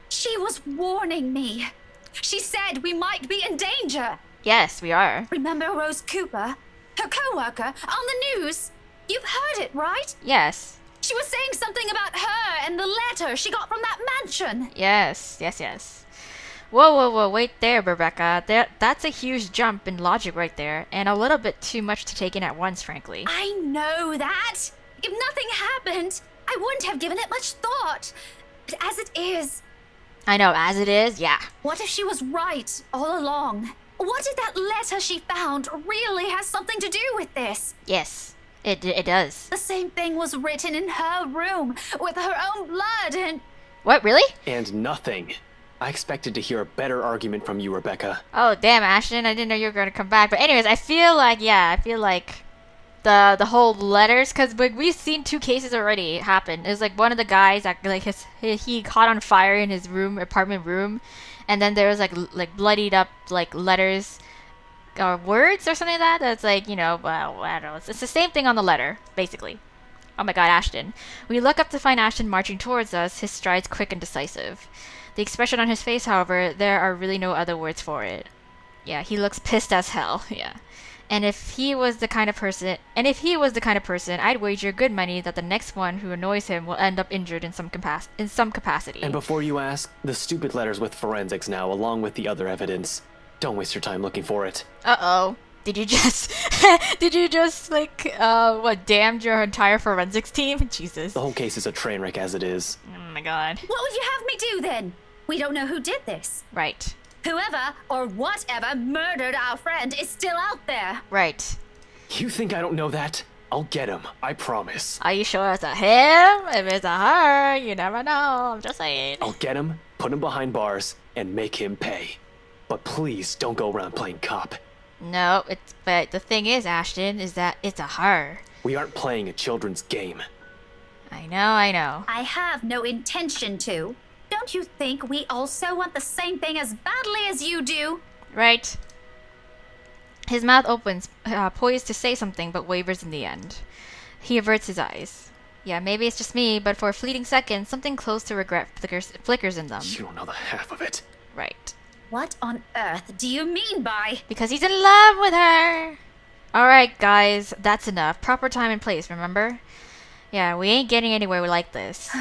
she was warning me. She said we might be in danger. Yes, we are. Remember Rose Cooper, her co-worker, on the news? You've heard it, right? Yes. She was saying something about her and the letter she got from that mansion. Yes. Whoa, wait there, Rebecca. That's a huge jump in logic right there, and a little bit too much to take in at once, frankly. I know that. If nothing happened, I wouldn't have given it much thought. But as it is... I know, as it is, yeah. What if she was right all along? What if that letter she found really has something to do with this? Yes, it does. The same thing was written in her room, with her own blood and... What, really? And nothing. I expected to hear a better argument from you, Rebecca. Oh, damn, Ashton, I didn't know you were going to come back. But anyways, I feel like the whole letters, because we've seen 2 cases already happen. It was like one of the guys that like he caught on fire in his apartment room, and then there was like bloodied up like letters or words or something like that. That's like, well, I don't know. It's the same thing on the letter, basically. Oh my God, Ashton. We look up to find Ashton marching towards us, his strides quick and decisive. The expression on his face, however, there are really no other words for it. Yeah, he looks pissed as hell. Yeah. And if he was the kind of person, I'd wager good money that the next one who annoys him will end up injured in some capacity. And before you ask, the stupid letter's with forensics now, along with the other evidence. Don't waste your time looking for it. Uh-oh. Did you just, damned your entire forensics team? Jesus. The whole case is a train wreck as it is. Oh my God. What would you have me do then? We don't know who did this. Right. Whoever or whatever murdered our friend is still out there. Right. You think I don't know that? I'll get him, I promise. Are you sure it's a him? If it's a her, you never know. I'm just saying. I'll get him, put him behind bars, and make him pay. But please don't go around playing cop. No, but the thing is, Ashton, is that it's a her. We aren't playing a children's game. I know. I have no intention to. Don't you think we also want the same thing as badly as you do? Right. His mouth opens, poised to say something, but wavers in the end. He averts his eyes. Yeah, maybe it's just me, but for a fleeting second, something close to regret flickers in them. You don't know the half of it. Right. What on earth do you mean by... Because he's in love with her! Alright, guys, that's enough. Proper time and place, remember? Yeah, we ain't getting anywhere like this.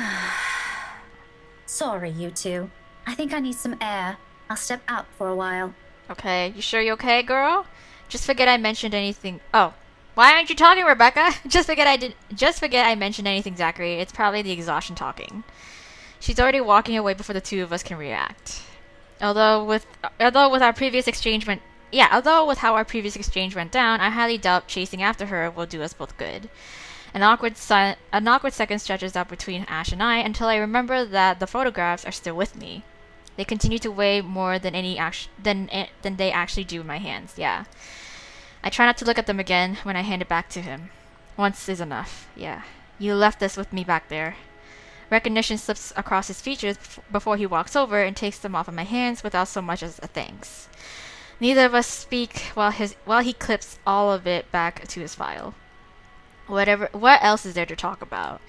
Sorry, you two. I think I need some air. I'll step out for a while. Okay, you sure you're okay, girl? Just forget I mentioned anything. Oh, why aren't you talking, Rebecca? Just forget I mentioned anything, Zachary. It's probably the exhaustion talking. She's already walking away before the two of us can react. Although with how our previous exchange went down, I highly doubt chasing after her will do us both good. An awkward second stretches out between Ash and I until I remember that the photographs are still with me. They continue to weigh more than than they actually do in my hands. Yeah. I try not to look at them again when I hand it back to him. Once is enough. Yeah. You left this with me back there. Recognition slips across his features before he walks over and takes them off of my hands without so much as a thanks. Neither of us speak while he clips all of it back to his file. What else is there to talk about?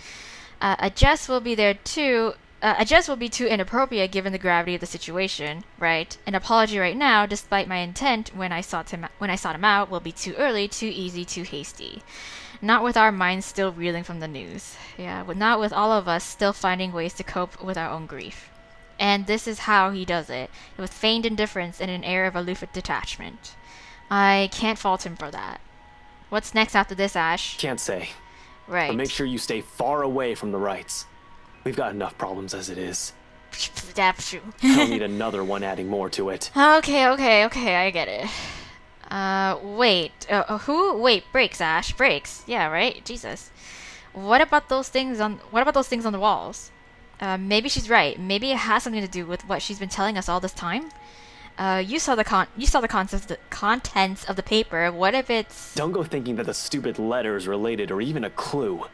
A jest will be too inappropriate given the gravity of the situation, right? An apology right now, despite my intent when I sought him out, will be too early, too easy, too hasty. Not with our minds still reeling from the news. Yeah, not with all of us still finding ways to cope with our own grief. And this is how he does it, with feigned indifference and an air of aloof detachment. I can't fault him for that. What's next after this, Ash? Can't say. Right. But make sure you stay far away from the rights. We've got enough problems as it is. That's true. I don't need another one adding more to it. Okay, I get it. Wait, brakes, Ash, brakes. Yeah, right? Jesus. What about those things on the walls? Maybe she's right. Maybe it has something to do with what she's been telling us all this time. You saw the contents of the paper. What if it's... Don't go thinking that the stupid letter is related or even a clue.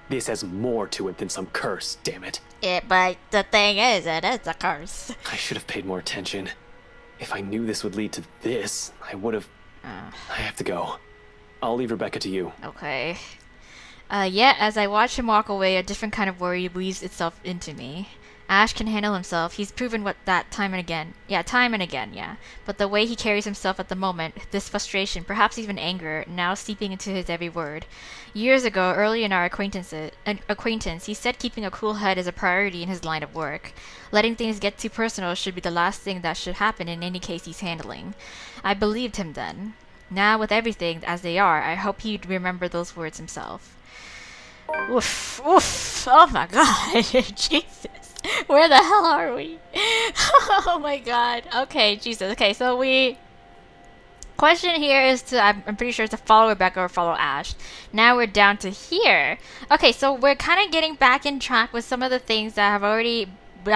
This has more to it than some curse, damn it. But the thing is, it is a curse. I should have paid more attention. If I knew this would lead to this, I would have... I have to go. I'll leave Rebecca to you. Okay. As I watch him walk away, a different kind of worry weaves itself into me. Ash can handle himself. He's proven what that time and again. Yeah, time and again, yeah. But the way he carries himself at the moment, this frustration, perhaps even anger, now seeping into his every word. Years ago, early in our acquaintance, he said keeping a cool head is a priority in his line of work. Letting things get too personal should be the last thing that should happen in any case he's handling. I believed him then. Now, with everything as they are, I hope he'd remember those words himself. Oof, oof, oh my god, Jesus. Where the hell are we? Oh my god. Okay, Jesus. Okay, so question here is to, I'm pretty sure it's to follow Rebecca or follow Ash. Now we're down to here. Okay, so we're kind of getting back in track with some of the things that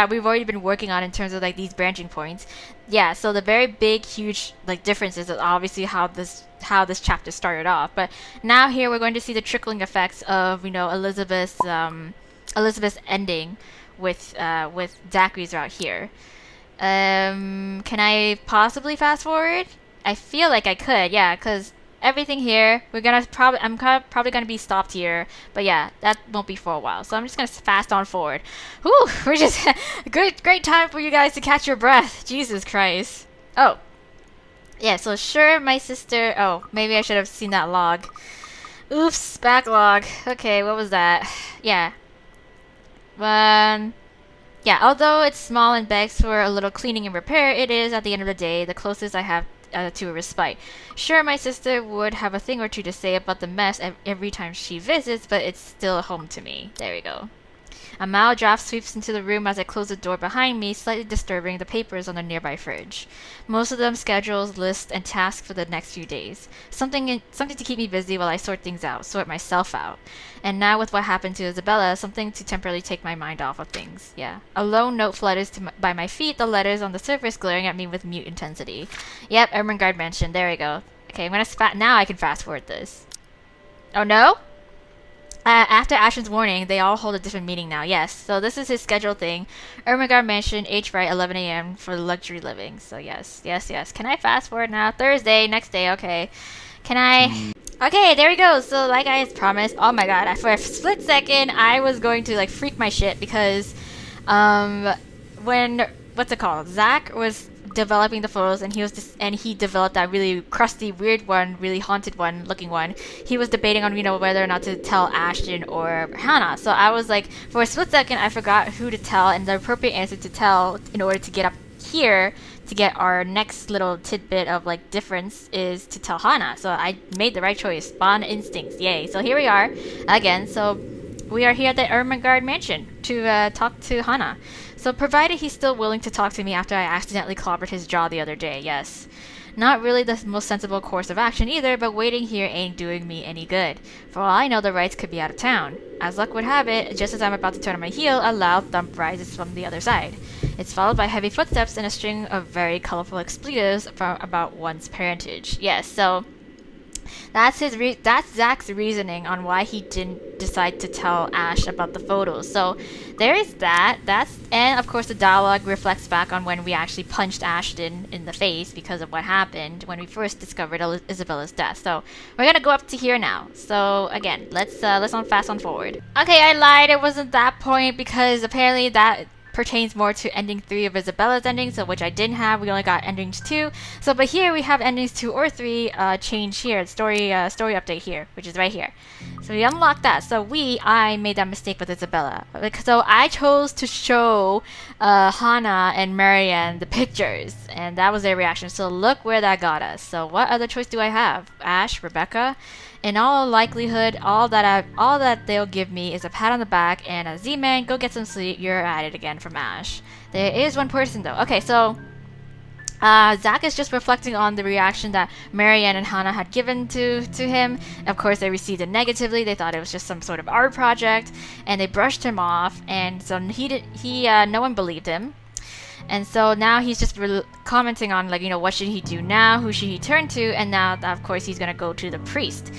we've already been working on in terms of like these branching points. Yeah, so the very big, huge like differences is obviously how this chapter started off. But now here we're going to see the trickling effects of, you know, Elizabeth's ending with Zachary's route here. Can I possibly fast forward? I feel like I could, yeah, because everything here, I'm probably gonna be stopped here, but yeah, that won't be for a while. So I'm just gonna fast on forward. Whew, we're just great time for you guys to catch your breath. Jesus Christ. Oh, yeah. So sure, my sister. Oh, maybe I should have seen that log. Oops, backlog. Okay, what was that? Yeah. Yeah, although it's small and begs for a little cleaning and repair, it is, at the end of the day, the closest I have to a respite. Sure, my sister would have a thing or two to say about the mess every time she visits, but it's still home to me. There we go. A mild draft sweeps into the room as I close the door behind me, slightly disturbing the papers on the nearby fridge. Most of them schedules, lists, and tasks for the next few days. Something to keep me busy while I sort myself out. And now with what happened to Isabella, something to temporarily take my mind off of things. Yeah. A lone note flutters by my feet, the letters on the surface glaring at me with mute intensity. Yep, Ermengarde mentioned. There we go. Okay, I'm gonna now I can fast forward this. Oh no? After Ashton's warning, they all hold a different meeting now. Yes, so this is his scheduled thing. Ermengarde mentioned H-Right 11 a.m. for luxury living. So yes. Can I fast forward now? Thursday, next day, okay. Can I? Okay, there we go. So like I promised, oh my god, for a split second, I was going to like freak my shit because when, what's it called? Zach was developing the photos and he developed that really crusty, weird one, really haunted one looking one. He was debating on, you know, whether or not to tell Ashton or Hannah. So I was like, for a split second I forgot who to tell, and the appropriate answer to tell in order to get up here to get our next little tidbit of like difference is to tell Hannah. So I made the right choice. Spawn instincts, yay. So here we are again. So we are here at the Ermengarde mansion to talk to Hannah. So provided he's still willing to talk to me after I accidentally clobbered his jaw the other day, yes. Not really the most sensible course of action either, but waiting here ain't doing me any good. For all I know, the Wrights could be out of town. As luck would have it, just as I'm about to turn on my heel, a loud thump rises from the other side. It's followed by heavy footsteps and a string of very colorful expletives about one's parentage. Yes, so that's Zach's reasoning on why he didn't decide to tell Ash about the photos. So there is that. And of course the dialogue reflects back on when we actually punched Ashton in the face because of what happened when we first discovered Isabella's death. So we're gonna go up to here now. So again, let's fast on forward. Okay, I lied. It wasn't that point because apparently that pertains more to ending 3 of Isabella's endings, so which I didn't have. We only got endings 2. So, but here we have endings 2 or 3 change here. Story update here, which is right here. So we unlocked that. So I made that mistake with Isabella. So I chose to show Hannah and Marianne the pictures, and that was their reaction. So look where that got us. So what other choice do I have? Ash, Rebecca? In all likelihood, all that they'll give me is a pat on the back and a Z-Man, go get some sleep, you're at it again from Ash. There is one person though. Okay, so Zach is just reflecting on the reaction that Marianne and Hannah had given to him. Of course, they received it negatively. They thought it was just some sort of art project, and they brushed him off. And so no one believed him. And so now he's just commenting on, like, you know, what should he do now? Who should he turn to? And now, of course, he's going to go to the priest.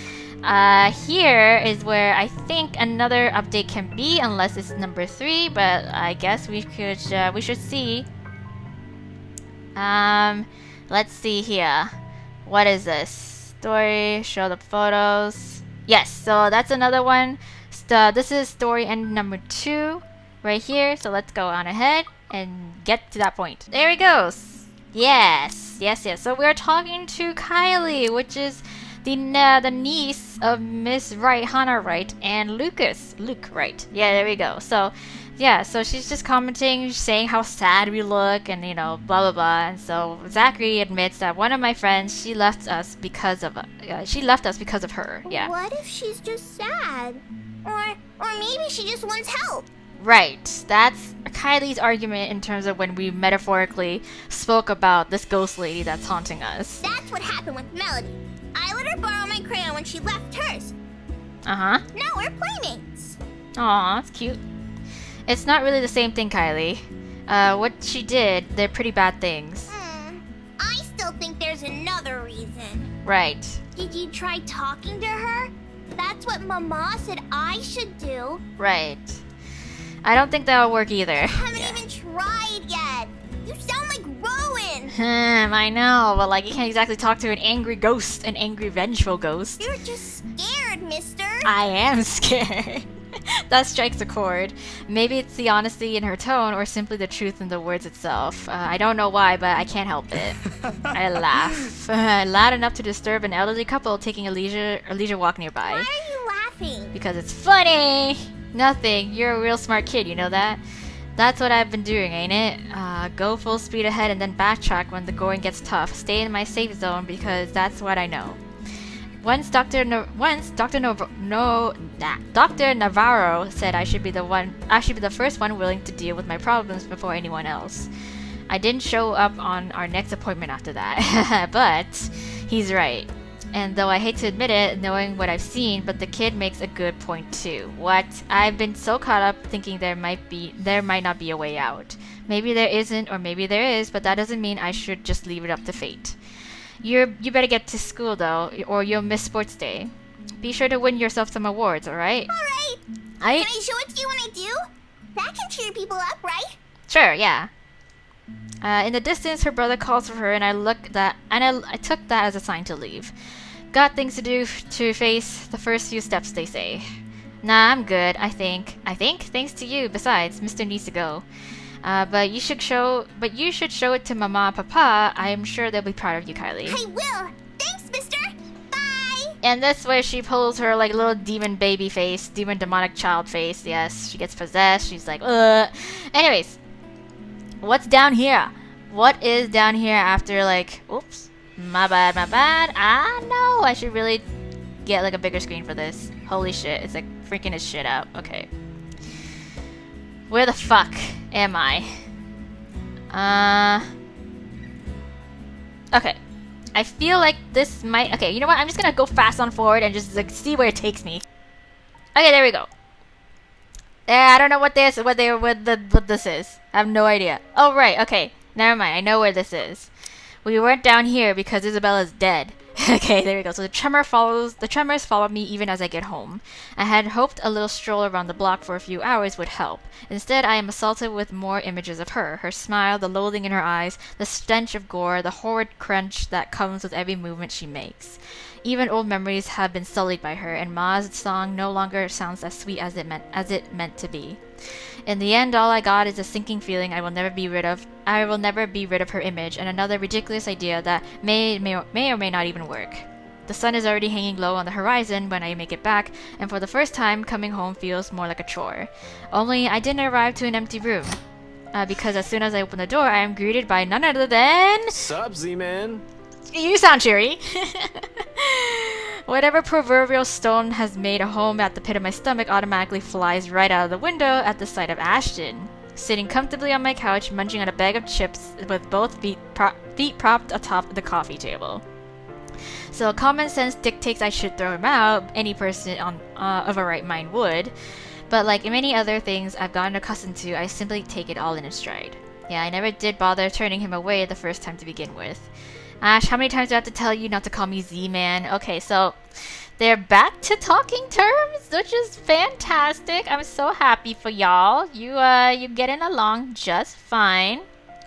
Here is where I think another update can be, unless it's number 3. But I guess we should see. Let's see here. What is this? Story, show the photos. Yes, so that's another one. This is story end number 2. right here. So let's go on ahead and get to that point. There we go. Yes, yes, yes. So we're talking to Kylie, which is the niece of Miss Wright, Hannah Wright, and Luke Wright. Yeah, there we go. So, yeah, so she's just commenting, saying how sad we look, and you know, blah blah blah. And so Zachary admits that one of my friends, she left us because of her. Yeah. What if she's just sad? Or maybe she just wants help. Right. That's Kylie's argument in terms of when we metaphorically spoke about this ghost lady that's haunting us. That's what happened with Melody. I let her borrow my crayon when she left hers. Uh-huh. Now we're playmates. Aw, that's cute. It's not really the same thing, Kylie. What she did, they're pretty bad things. I still think there's another reason. Right. Did you try talking to her? That's what Mama said I should do. Right. I don't think that'll work either. I haven't even tried yet. You sound like Rowan. I know, but like you can't exactly talk to an angry ghost, an angry vengeful ghost. You're just scared, mister. I am scared. That strikes a chord. Maybe it's the honesty in her tone or simply the truth in the words itself. I don't know why, but I can't help it. I laugh. Loud enough to disturb an elderly couple taking a leisure walk nearby. Why are you laughing? Because it's funny! Nothing. You're a real smart kid, you know that? That's what I've been doing, ain't it? Go full speed ahead and then backtrack when the going gets tough. Stay in my safe zone because that's what I know. Once Dr. Navarro said I should be the first one willing to deal with my problems before anyone else. I didn't show up on our next appointment after that, but he's right. And though I hate to admit it, knowing what I've seen, but the kid makes a good point too. What? I've been so caught up thinking there might not be a way out. Maybe there isn't, or maybe there is, but that doesn't mean I should just leave it up to fate. You better get to school though, or you'll miss sports day. Be sure to win yourself some awards, alright? Alright. Can I show it to you when I do? That can cheer people up, right? Sure, yeah. In the distance, her brother calls for her, and I took that as a sign to leave. Got things to do to face the first few steps, they say. Nah, I'm good, I think. Thanks to you. Besides, Mr. needs to go. But you should show it to Mama and Papa. I'm sure they'll be proud of you, Kylie. I will. Thanks, mister. Bye. And this way she pulls her like little demon baby face, demon demonic child face. Yes, she gets possessed. She's like, ugh. Anyways, what's down here? What is down here after like, oops. My bad. No, I should really get like a bigger screen for this. Holy shit, it's like freaking his shit out. Okay. Where the fuck am I? Okay. I feel like this might... Okay, you know what? I'm just gonna go fast on forward and just like see where it takes me. Okay, there we go. I don't know what this is. I have no idea. Oh, right, okay. Never mind, I know where this is. We weren't down here because Isabella's dead. Okay, there we go. So the tremors follow me even as I get home. I had hoped a little stroll around the block for a few hours would help. Instead, I am assaulted with more images of her smile, the loathing in her eyes, the stench of gore, the horrid crunch that comes with every movement she makes. Even old memories have been sullied by her, and Ma's song no longer sounds as sweet as it meant to be. In the end, all I got is a sinking feeling I will never be rid of her image, and another ridiculous idea that may or may not even work. The sun is already hanging low on the horizon when I make it back, and for the first time, coming home feels more like a chore. Only I didn't arrive to an empty room, because as soon as I open the door, I am greeted by none other than... Sup, Z-Man? You sound cheery. Whatever proverbial stone has made a home at the pit of my stomach automatically flies right out of the window at the sight of Ashton, sitting comfortably on my couch, munching on a bag of chips with both feet propped atop the coffee table. So common sense dictates I should throw him out. Any person of a right mind would. But like many other things I've gotten accustomed to, I simply take it all in stride. Yeah, I never did bother turning him away the first time to begin with. Ash, how many times do I have to tell you not to call me Z-Man? Okay, so they're back to talking terms, which is fantastic. I'm so happy for y'all. You getting along just fine,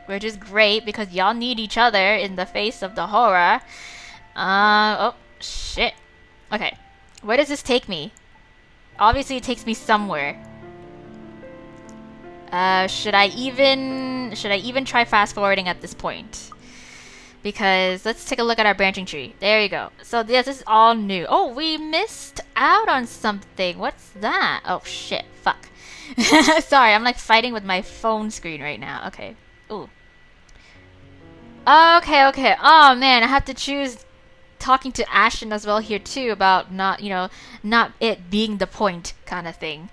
which is great because y'all need each other in the face of the horror. Oh, shit. Okay, where does this take me? Obviously, it takes me somewhere. Should I even try fast forwarding at this point? Because let's take a look at our branching tree. There you go. So this is all new. Oh, we missed out on something. What's that? Oh shit. Fuck. Sorry, I'm like fighting with my phone screen right now. Okay. Ooh. Okay, okay. Oh man, I have to choose talking to Ashton as well here too about not it being the point kind of thing.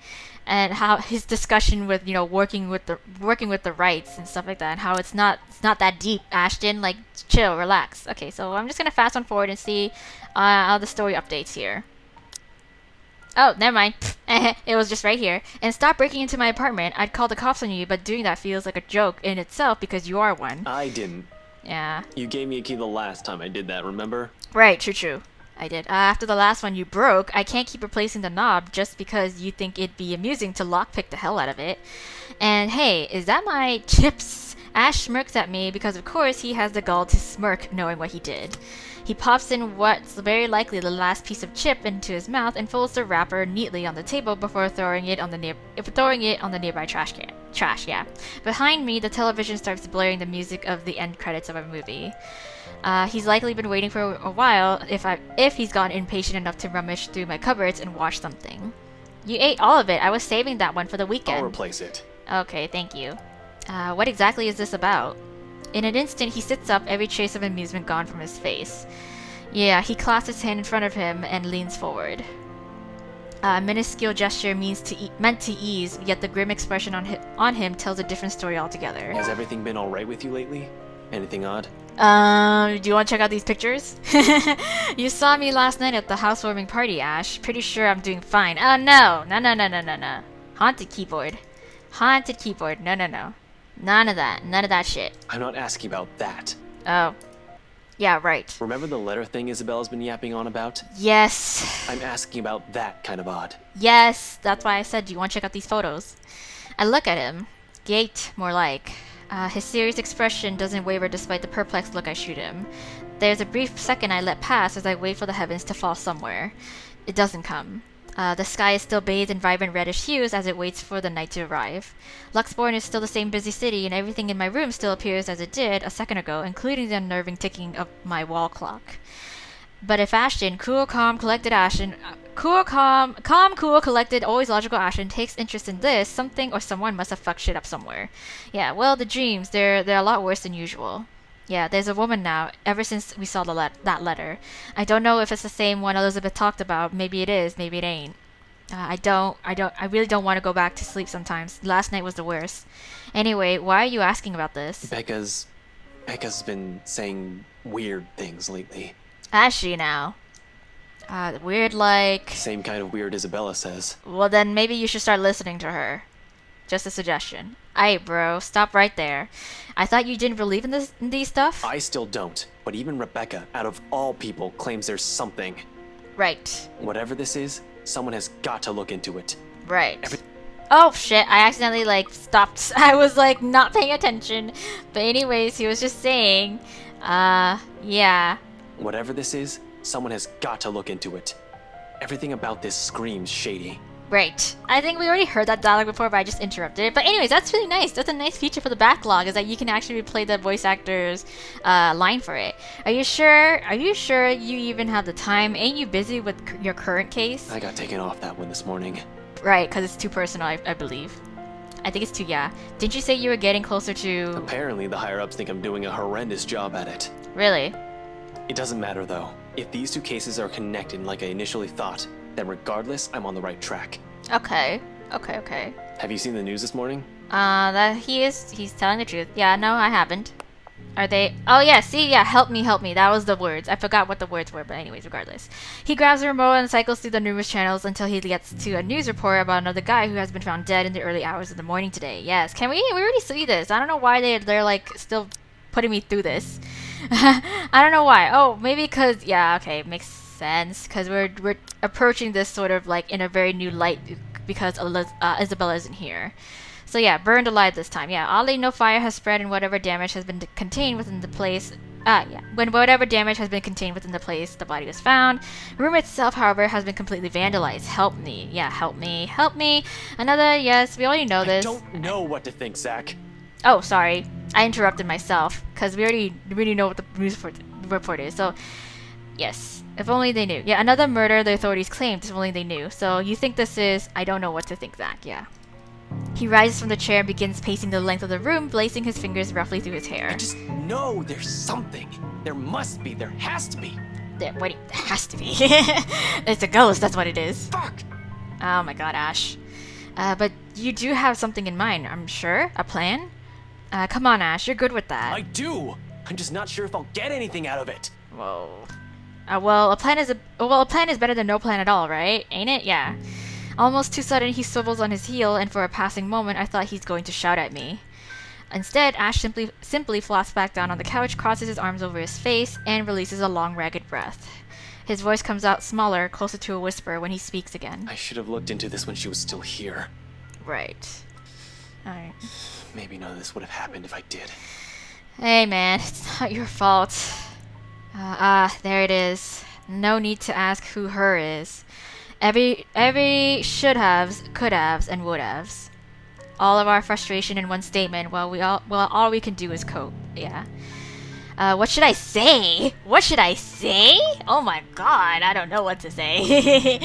And how his discussion with working with the rights and stuff like that, and how it's not that deep. Ashton, like, chill, relax. Okay, so I'm just gonna fast on forward and see all the story updates here. Oh, never mind. It was just right here. And stop breaking into my apartment. I'd call the cops on you, but doing that feels like a joke in itself because you are one. I didn't. Yeah. You gave me a key the last time I did that, remember? Right, true. I did. After the last one you broke, I can't keep replacing the knob just because you think it'd be amusing to lockpick the hell out of it. And hey, is that my chips? Ash smirks at me because of course he has the gall to smirk knowing what he did. He pops in what's very likely the last piece of chip into his mouth and folds the wrapper neatly on the table before throwing it on the nearby trash can. Yeah. Behind me, the television starts blaring the music of the end credits of a movie. He's likely been waiting for a while if he's gotten impatient enough to rummage through my cupboards and watch something. You ate all of it. I was saving that one for the weekend. I'll replace it. Okay, thank you. What exactly is this about? In an instant, he sits up, every trace of amusement gone from his face. Yeah, he clasps his hand in front of him and leans forward. A minuscule gesture meant to ease, yet the grim expression on him tells a different story altogether. Has everything been alright with you lately? Anything odd? Do you want to check out these pictures? You saw me last night at the housewarming party, Ash. Pretty sure I'm doing fine. Oh, no. No. Haunted keyboard. No. None of that shit. I'm not asking about that. Oh. Yeah, right. Remember the letter thing Isabella's been yapping on about? Yes. I'm asking about that kind of odd. Yes, that's why I said, do you want to check out these photos? I look at him. Gaped, more like. His serious expression doesn't waver despite the perplexed look I shoot him. There's a brief second I let pass as I wait for the heavens to fall somewhere. It doesn't come. The sky is still bathed in vibrant reddish hues as it waits for the night to arrive. Luxborn is still the same busy city, and everything in my room still appears as it did a second ago, including the unnerving ticking of my wall clock. But if Ashton, cool, collected, always logical Ashton takes interest in this, something or someone must have fucked shit up somewhere. Yeah, well, the dreams, they're a lot worse than usual. Yeah, there's a woman now, ever since we saw that letter. I don't know if it's the same one Elizabeth talked about. Maybe it is, maybe it ain't. I really don't want to go back to sleep sometimes. Last night was the worst. Anyway, why are you asking about this? Becca's been saying weird things lately. Has she now? Weird like... Same kind of weird Isabella says. Well then maybe you should start listening to her. Just a suggestion. Aight, bro, stop right there. I thought you didn't believe in these stuff? I still don't, but even Rebecca, out of all people, claims there's something. Right. Whatever this is, someone has got to look into it. Right. Oh shit, I accidentally stopped. I was not paying attention. But anyways, he was just saying, yeah. Whatever this is, someone has got to look into it. Everything about this screams shady. Right. I think we already heard that dialogue before, but I just interrupted it. But anyways, that's really nice. That's a nice feature for the backlog, is that you can actually replay the voice actor's line for it. Are you sure? Are you sure you even have the time? Ain't you busy with your current case? I got taken off that one this morning. Right, because it's too personal, I believe. I think it's too, yeah. Didn't you say you were getting closer to... Apparently, the higher-ups think I'm doing a horrendous job at it. Really? It doesn't matter, though. If these two cases are connected like I initially thought, then regardless, I'm on the right track. Okay. Have you seen the news this morning? He's telling the truth. Yeah, no, I haven't. Are they? Oh yeah, see, yeah, help me. That was the words. I forgot what the words were, but anyways, regardless. He grabs a remote and cycles through the numerous channels until he gets to a news report about another guy who has been found dead in the early hours of the morning today. Yes, we already see this. I don't know why they're still putting me through this. I don't know why. Oh, maybe because, yeah, okay, makes sense. Because we're approaching this sort of in a very new light because Isabella isn't here. So yeah, burned alive this time. Yeah, oddly no fire has spread and whatever damage has been contained within the place When whatever damage has been contained within the place the body was found. The room itself, however, has been completely vandalized. Help me. Yeah, help me. Help me. Another, yes, we already know this. I don't know what to think, Zach. Oh, sorry. I interrupted myself, because we already know what the news report is. So, yes. If only they knew. Yeah, another murder the authorities claimed, if only they knew. So, you think this is... I don't know what to think, Zach. Yeah. He rises from the chair and begins pacing the length of the room, placing his fingers roughly through his hair. I just know there's something. There must be. There has to be. There has to be. It's a ghost, that's what it is. Fuck! Oh my god, Ash. But you do have something in mind, I'm sure? A plan? Come on, Ash, you're good with that. I do! I'm just not sure if I'll get anything out of it. Whoa. Well, a plan is better than no plan at all, right? Ain't it? Yeah. Almost too sudden, he swivels on his heel, and for a passing moment, I thought he's going to shout at me. Instead, Ash simply flops back down on the couch, crosses his arms over his face, and releases a long, ragged breath. His voice comes out smaller, closer to a whisper, when he speaks again. I should have looked into this when she was still here. Right. Alright. Maybe none of this would have happened if I did. Hey man, it's not your fault. There it is. No need to ask who her is. Every should-haves, could-haves, and would-haves. All of our frustration in one statement, all we can do is cope. Yeah. What should I say? What should I say? Oh my god, I don't know what to say.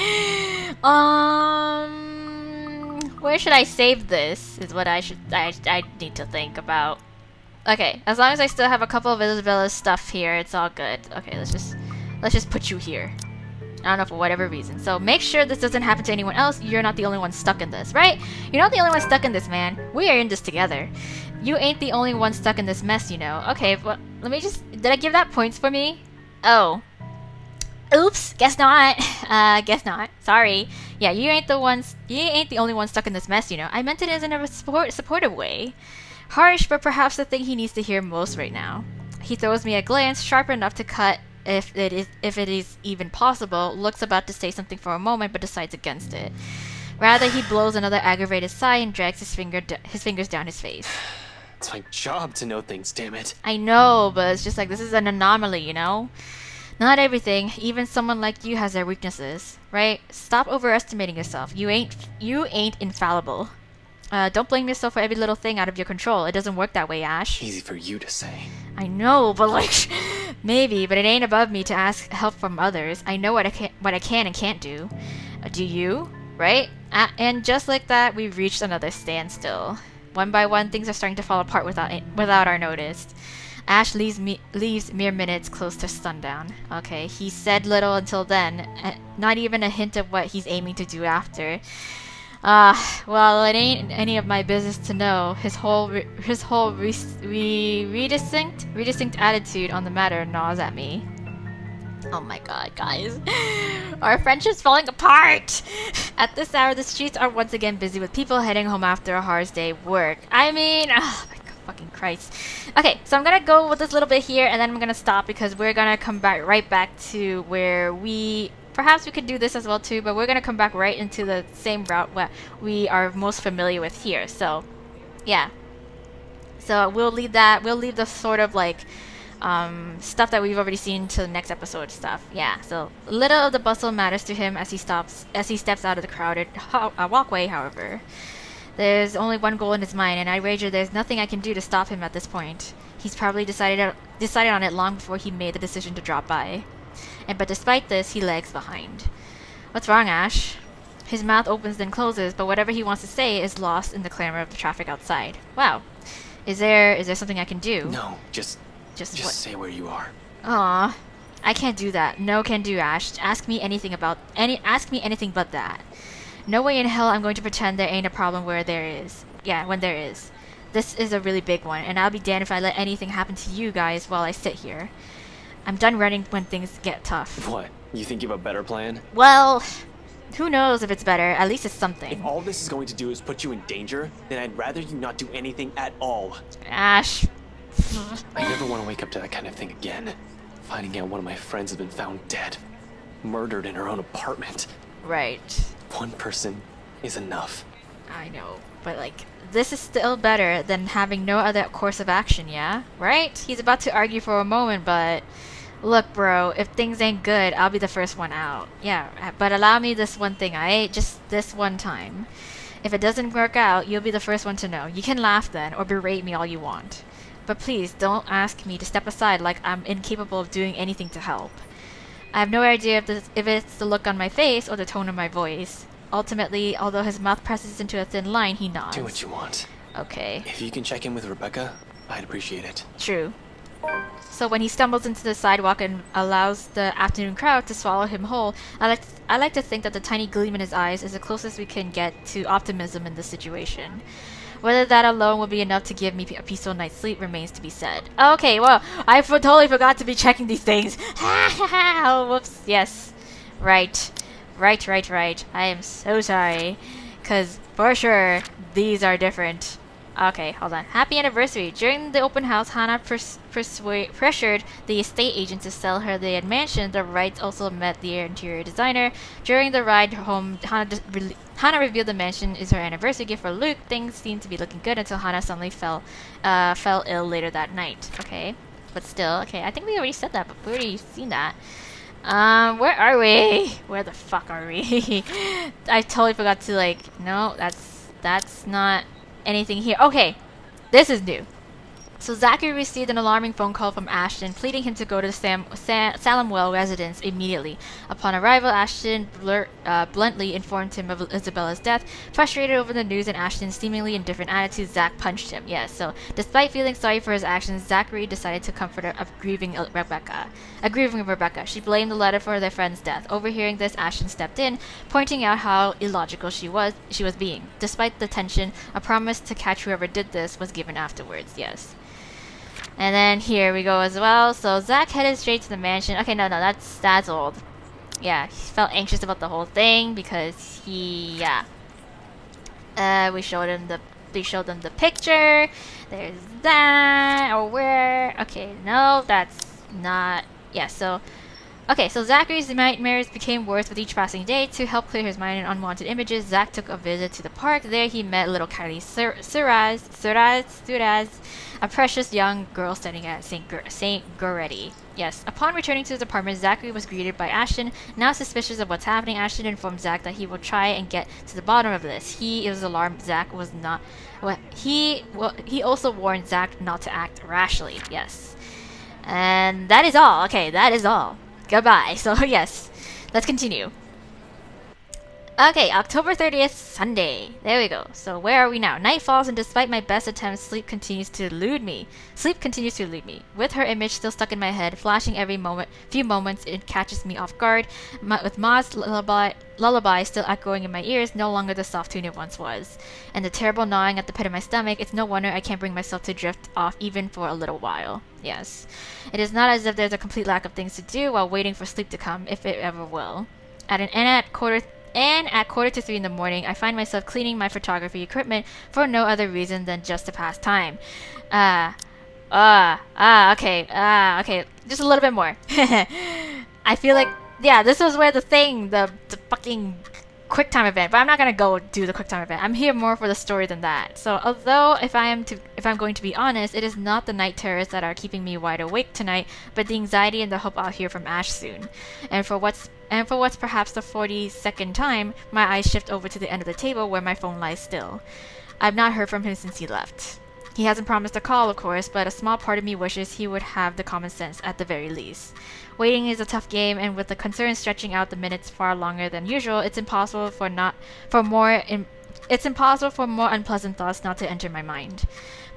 Where should I save this? Is what I need to think about. Okay, as long as I still have a couple of Isabella's stuff here, it's all good. Okay, let's just put you here. I don't know, for whatever reason. So make sure this doesn't happen to anyone else. You're not the only one stuck in this, right? You're not the only one stuck in this, man. We are in this together. You ain't the only one stuck in this mess, you know. Okay, well, let me just... Did I give that points for me? Oh. Oops, guess not. Guess not. Sorry. Yeah, you ain't the only one stuck in this mess, you know. I meant it as in a supportive way. Harsh, but perhaps the thing he needs to hear most right now. He throws me a glance sharp enough to cut if it is even possible, looks about to say something for a moment but decides against it. Rather, he blows another aggravated sigh and drags his fingers down his face. It's my job to know things, damn it. I know, but it's just like, this is an anomaly, you know? Not everything, even someone like you has their weaknesses, right? Stop overestimating yourself. You ain't infallible. Don't blame yourself for every little thing out of your control. It doesn't work that way, Ash. Easy for you to say. I know, but like, maybe, but it ain't above me to ask help from others. I know what I can and can't do. Do you? Right? And just like that, we've reached another standstill. One by one, things are starting to fall apart without our notice. Ash leaves mere minutes close to sundown. Okay, he said little until then, not even a hint of what he's aiming to do after. Well, it ain't any of my business to know. His whole redistinct attitude on the matter gnaws at me. Oh my god, guys. Our friendship's falling apart! At this hour, the streets are once again busy with people heading home after a hard day's work. I mean, oh my fucking Christ. Okay, so I'm gonna go with this little bit here, and then I'm gonna stop because we're gonna come right back to where we... Perhaps we could do this as well too, but we're gonna come back right into the same route what we are most familiar with here. So, yeah. So we'll leave the sort of like stuff that we've already seen to the next episode stuff. Yeah. So little of the bustle matters to him as he steps out of the crowded walkway. However, there's only one goal in his mind, and I wager there's nothing I can do to stop him at this point. He's probably decided on it long before he made the decision to drop by. But despite this, he lags behind. What's wrong, Ash? His mouth opens then closes, but whatever he wants to say is lost in the clamor of the traffic outside. Wow. Is there something I can do? No, just what? say where you are. Aw. I can't do that. No can do, Ash. Ask me anything but that. No way in hell I'm going to pretend there ain't a problem where there is. Yeah, when there is. This is a really big one, and I'll be damned if I let anything happen to you guys while I sit here. I'm done running when things get tough. What? You think you have a better plan? Well, who knows if it's better. At least it's something. If all this is going to do is put you in danger, then I'd rather you not do anything at all. Ash. I never want to wake up to that kind of thing again. Finding out one of my friends has been found dead. Murdered in her own apartment. Right. One person is enough. I know, but like, this is still better than having no other course of action, yeah? Right? He's about to argue for a moment, but look, bro, if things ain't good, I'll be the first one out. Yeah, but allow me this one thing, alright? Just this one time. If it doesn't work out, you'll be the first one to know. You can laugh then, or berate me all you want. But please, don't ask me to step aside like I'm incapable of doing anything to help. I have no idea if it's the look on my face or the tone of my voice. Ultimately, although his mouth presses into a thin line, he nods. Do what you want. Okay. If you can check in with Rebecca, I'd appreciate it. True. So when he stumbles into the sidewalk and allows the afternoon crowd to swallow him whole, I like to think that the tiny gleam in his eyes is the closest we can get to optimism in this situation. Whether that alone will be enough to give me a peaceful night's sleep remains to be said. Okay, well, I totally forgot to be checking these things. Oh, whoops. Yes. Right. Right. I am so sorry. Because, for sure, these are different. Okay, hold on. Happy anniversary. During the open house, Hannah pressured the estate agent to sell her the mansion. The Wrights also met the interior designer. During the ride home, Hannah revealed the mansion is her anniversary gift for Luke. Things seemed to be looking good until Hannah suddenly fell ill later that night. Okay, but still, okay. I think we already said that, but we already seen that. Where are we? Where the fuck are we? I totally forgot to no, that's not anything here. Okay, this is new. So Zachary received an alarming phone call from Ashton, pleading him to go to Salemwell residence immediately. Upon arrival, Ashton bluntly informed him of Isabella's death. Frustrated over the news and Ashton's seemingly indifferent attitude, Zach punched him. Yes, so despite feeling sorry for his actions, Zachary decided to comfort her, grieving Rebecca. She blamed the letter for their friend's death. Overhearing this, Ashton stepped in, pointing out how illogical she was being. Despite the tension, a promise to catch whoever did this was given afterwards. Yes. And then here we go as well. So Zach headed straight to the mansion. Okay, no, that's old. Yeah, he felt anxious about the whole thing because we showed him the picture. There's that. Or where? Okay, no, that's not. Yeah, so. Okay, so Zachary's nightmares became worse with each passing day. To help clear his mind of unwanted images, Zach took a visit to the park. There he met little Kylie Suraz, a precious young girl studying at St. Goretti. Yes, upon returning to his apartment, Zachary was greeted by Ashton. Now suspicious of what's happening, Ashton informed Zach that he will try and get to the bottom of this. He was alarmed Zach was not... He also warned Zach not to act rashly. Yes. And that is all. Okay, that is all. Goodbye. So, yes. Let's continue. Okay, October 30th, Sunday. There we go. So, where are we now? Night falls, and despite my best attempts, sleep continues to elude me. With her image still stuck in my head, flashing every few moments, it catches me off guard. With Ma's lullaby still echoing in my ears, no longer the soft tune it once was. And the terrible gnawing at the pit of my stomach, it's no wonder I can't bring myself to drift off even for a little while. Yes. It is not as if there's a complete lack of things to do while waiting for sleep to come, if it ever will. At quarter to 3 in the morning, I find myself cleaning my photography equipment for no other reason than just to pass time. Okay. Just a little bit more. I feel like, yeah, this was where the fucking QuickTime event, but I'm not gonna go do the QuickTime event. I'm here more for the story than that. So, although if I'm going to be honest, it is not the night terrors that are keeping me wide awake tonight, but the anxiety and the hope I'll hear from Ash soon. And for what's perhaps the 42nd time, my eyes shift over to the end of the table where my phone lies still. I've not heard from him since he left. He hasn't promised a call, of course, but a small part of me wishes he would have the common sense at the very least. Waiting is a tough game, and with the concern stretching out the minutes far longer than usual, it's impossible for more unpleasant thoughts not to enter my mind.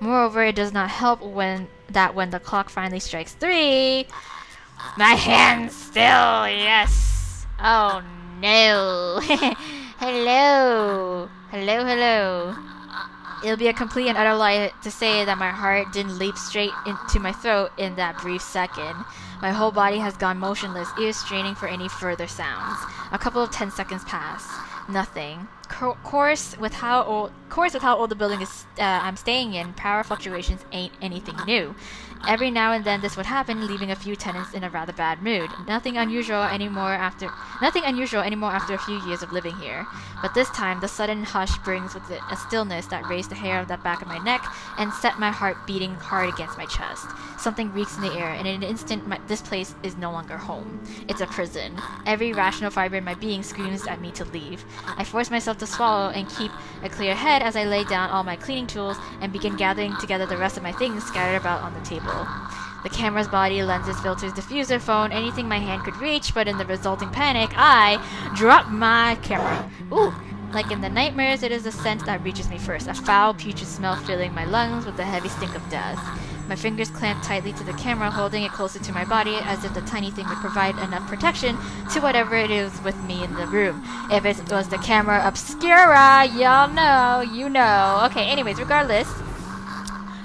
Moreover, it does not help when the clock finally strikes 3, my hands still, yes. Oh no. Hello. It'll be a complete and utter lie to say that my heart didn't leap straight into my throat in that brief second. My whole body has gone motionless, ears straining for any further sounds. A couple of 10 seconds pass. Nothing. course with how old the building is I'm staying in, power fluctuations ain't anything new. Every now and then this would happen, leaving a few tenants in a rather bad mood. Nothing unusual anymore after a few years of living here. But this time, the sudden hush brings with it a stillness that raised the hair of the back of my neck and set my heart beating hard against my chest. Something reeks in the air, and in an instant, this place is no longer home. It's a prison. Every rational fiber in my being screams at me to leave. I force myself to swallow and keep a clear head as I lay down all my cleaning tools and begin gathering together the rest of my things scattered about on the table. The camera's body, lenses, filters, diffuser, phone, anything my hand could reach, but in the resulting panic, I drop my camera. Ooh! Like in the nightmares, it is the scent that reaches me first, a foul, putrid smell filling my lungs with the heavy stink of death. My fingers clamped tightly to the camera, holding it closer to my body as if the tiny thing would provide enough protection to whatever it is with me in the room. If it was the camera obscura, y'all know, you know. Okay, anyways, regardless,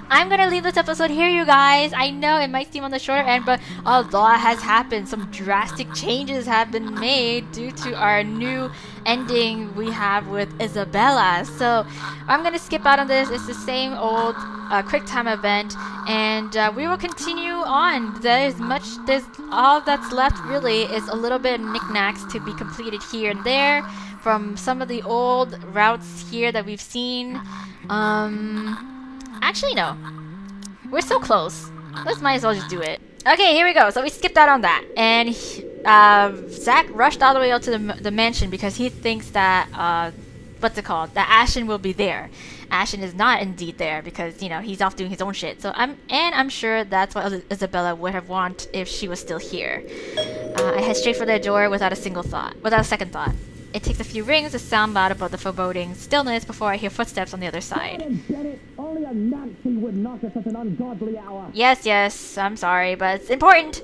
I'm gonna leave this episode here, you guys. I know it might seem on the shorter end, but a lot has happened. Some drastic changes have been made due to our new ending we have with Isabella. So I'm gonna skip out on this. It's the same old quick time event, and we will continue on. There's all that's left really is a little bit of knickknacks to be completed here and there from some of the old routes here that we've seen. Actually, no. We're so close. Let's might as well just do it. Okay, here we go. So we skipped out on that. And Zach rushed all the way out to the mansion because he thinks that, what's it called? That Ashton will be there. Ashton is not indeed there because, you know, he's off doing his own shit. So I'm sure that's what Isabella would have wanted if she was still here. I head straight for their door without a second thought. It takes a few rings to sound loud above the foreboding stillness before I hear footsteps on the other side. Only a Nazi would knock at such an ungodly hour. Yes, I'm sorry, but it's important.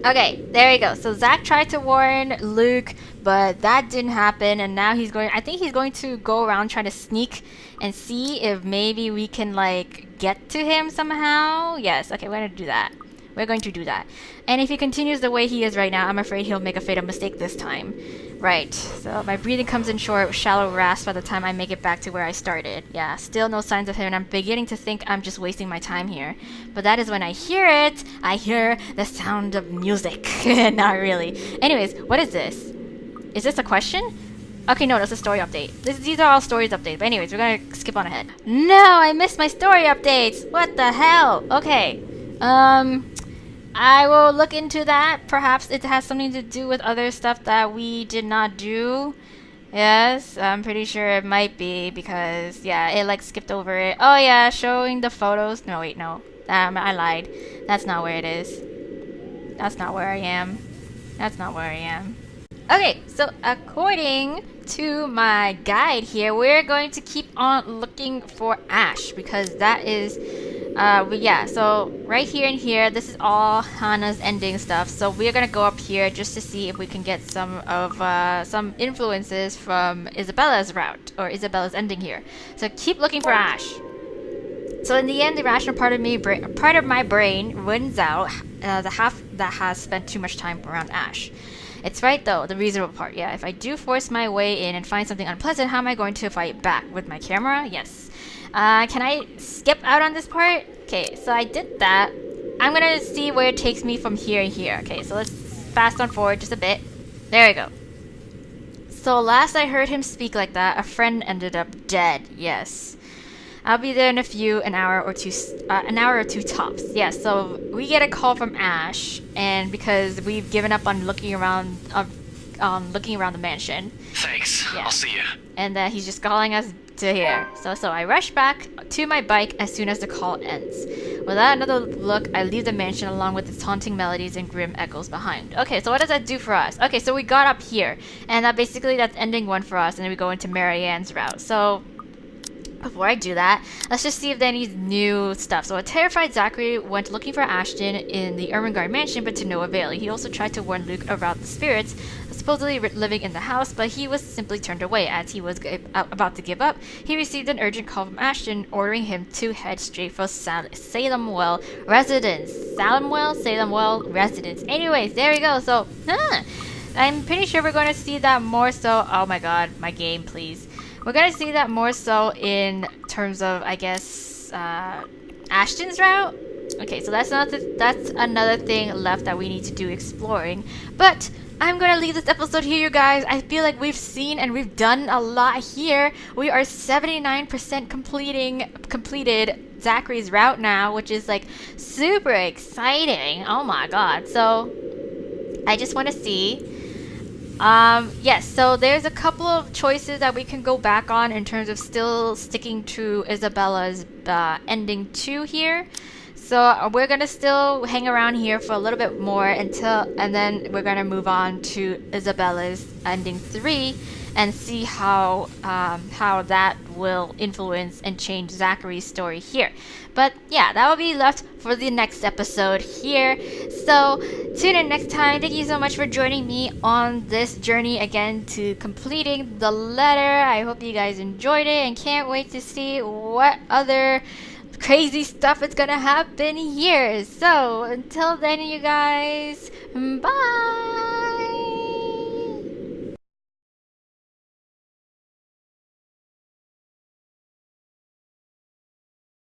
Okay, there you go. So Zach tried to warn Luke, but that didn't happen, and now I think he's going to go around trying to sneak and see if maybe we can, like, get to him somehow. Yes, okay, we're going to do that. And if he continues the way he is right now, I'm afraid he'll make a fatal mistake this time. Right, so my breathing comes in short, shallow rasp by the time I make it back to where I started. Yeah, still no signs of him, and I'm beginning to think I'm just wasting my time here. But that is when I hear it. I hear the sound of music. Not really. Anyways, what is this? Is this a question? Okay, no, that's a story update. These are all stories updates. But anyways, we're gonna skip on ahead. No, I missed my story updates. What the hell? Okay. I will look into that. Perhaps it has something to do with other stuff that we did not do. Yes, I'm pretty sure it might be because, yeah, it like skipped over it. Oh yeah, showing the photos. No, wait, no. I lied. That's not where it is. That's not where I am. Okay, so according to my guide here, we're going to keep on looking for Ash because that is so right here and here, this is all Hannah's ending stuff. So we're gonna go up here just to see if we can get some influences from Isabella's route or Isabella's ending here. So keep looking for Ash. So in the end, the rational part of my brain wins out, the half that has spent too much time around Ash. It's right though, the reasonable part. Yeah, if I do force my way in and find something unpleasant, how am I going to fight back? With my camera? Yes. Can I skip out on this part? Okay, so I did that. I'm gonna see where it takes me from here and here. Okay, so let's fast on forward just a bit. There we go. So last I heard him speak like that, a friend ended up dead. Yes. I'll be there in an hour or two tops. Yeah, so we get a call from Ash, and because we've given up on looking around the mansion. Thanks. Yeah. I'll see you. And he's just calling us to here. So I rush back to my bike as soon as the call ends. Without another look, I leave the mansion along with its haunting melodies and grim echoes behind. Okay, so what does that do for us? Okay, so we got up here, and that's ending one for us, and then we go into Marianne's route. So before I do that, let's just see if there any new stuff. So a terrified Zachary went looking for Ashton in the Ermengarde mansion, but to no avail. He also tried to warn Luke about the spirits supposedly living in the house, but he was simply turned away. As he was about to give up, he received an urgent call from Ashton, ordering him to head straight for Salemwell residence. Salemwell residence. Anyways, there we go. So, I'm pretty sure we're going to see that more so. Oh my god, my game, please. We're gonna see that more so in terms of, I guess, Ashton's route. Okay, so that's another thing left that we need to do exploring. But I'm gonna leave this episode here, you guys. I feel like we've seen and we've done a lot here. We are 79% completed Zachary's route now, which is like super exciting. Oh my god. So I just want to see. Yes, so there's a couple of choices that we can go back on in terms of still sticking to Isabella's ending 2 here. So we're gonna still hang around here for a little bit more and then we're gonna move on to Isabella's ending 3 and see how that will influence and change Zachary's story here. But yeah, that will be left for the next episode here. So tune in next time. Thank you so much for joining me on this journey again to completing the letter. I hope you guys enjoyed it and can't wait to see what other crazy stuff is gonna happen here. So until then, you guys,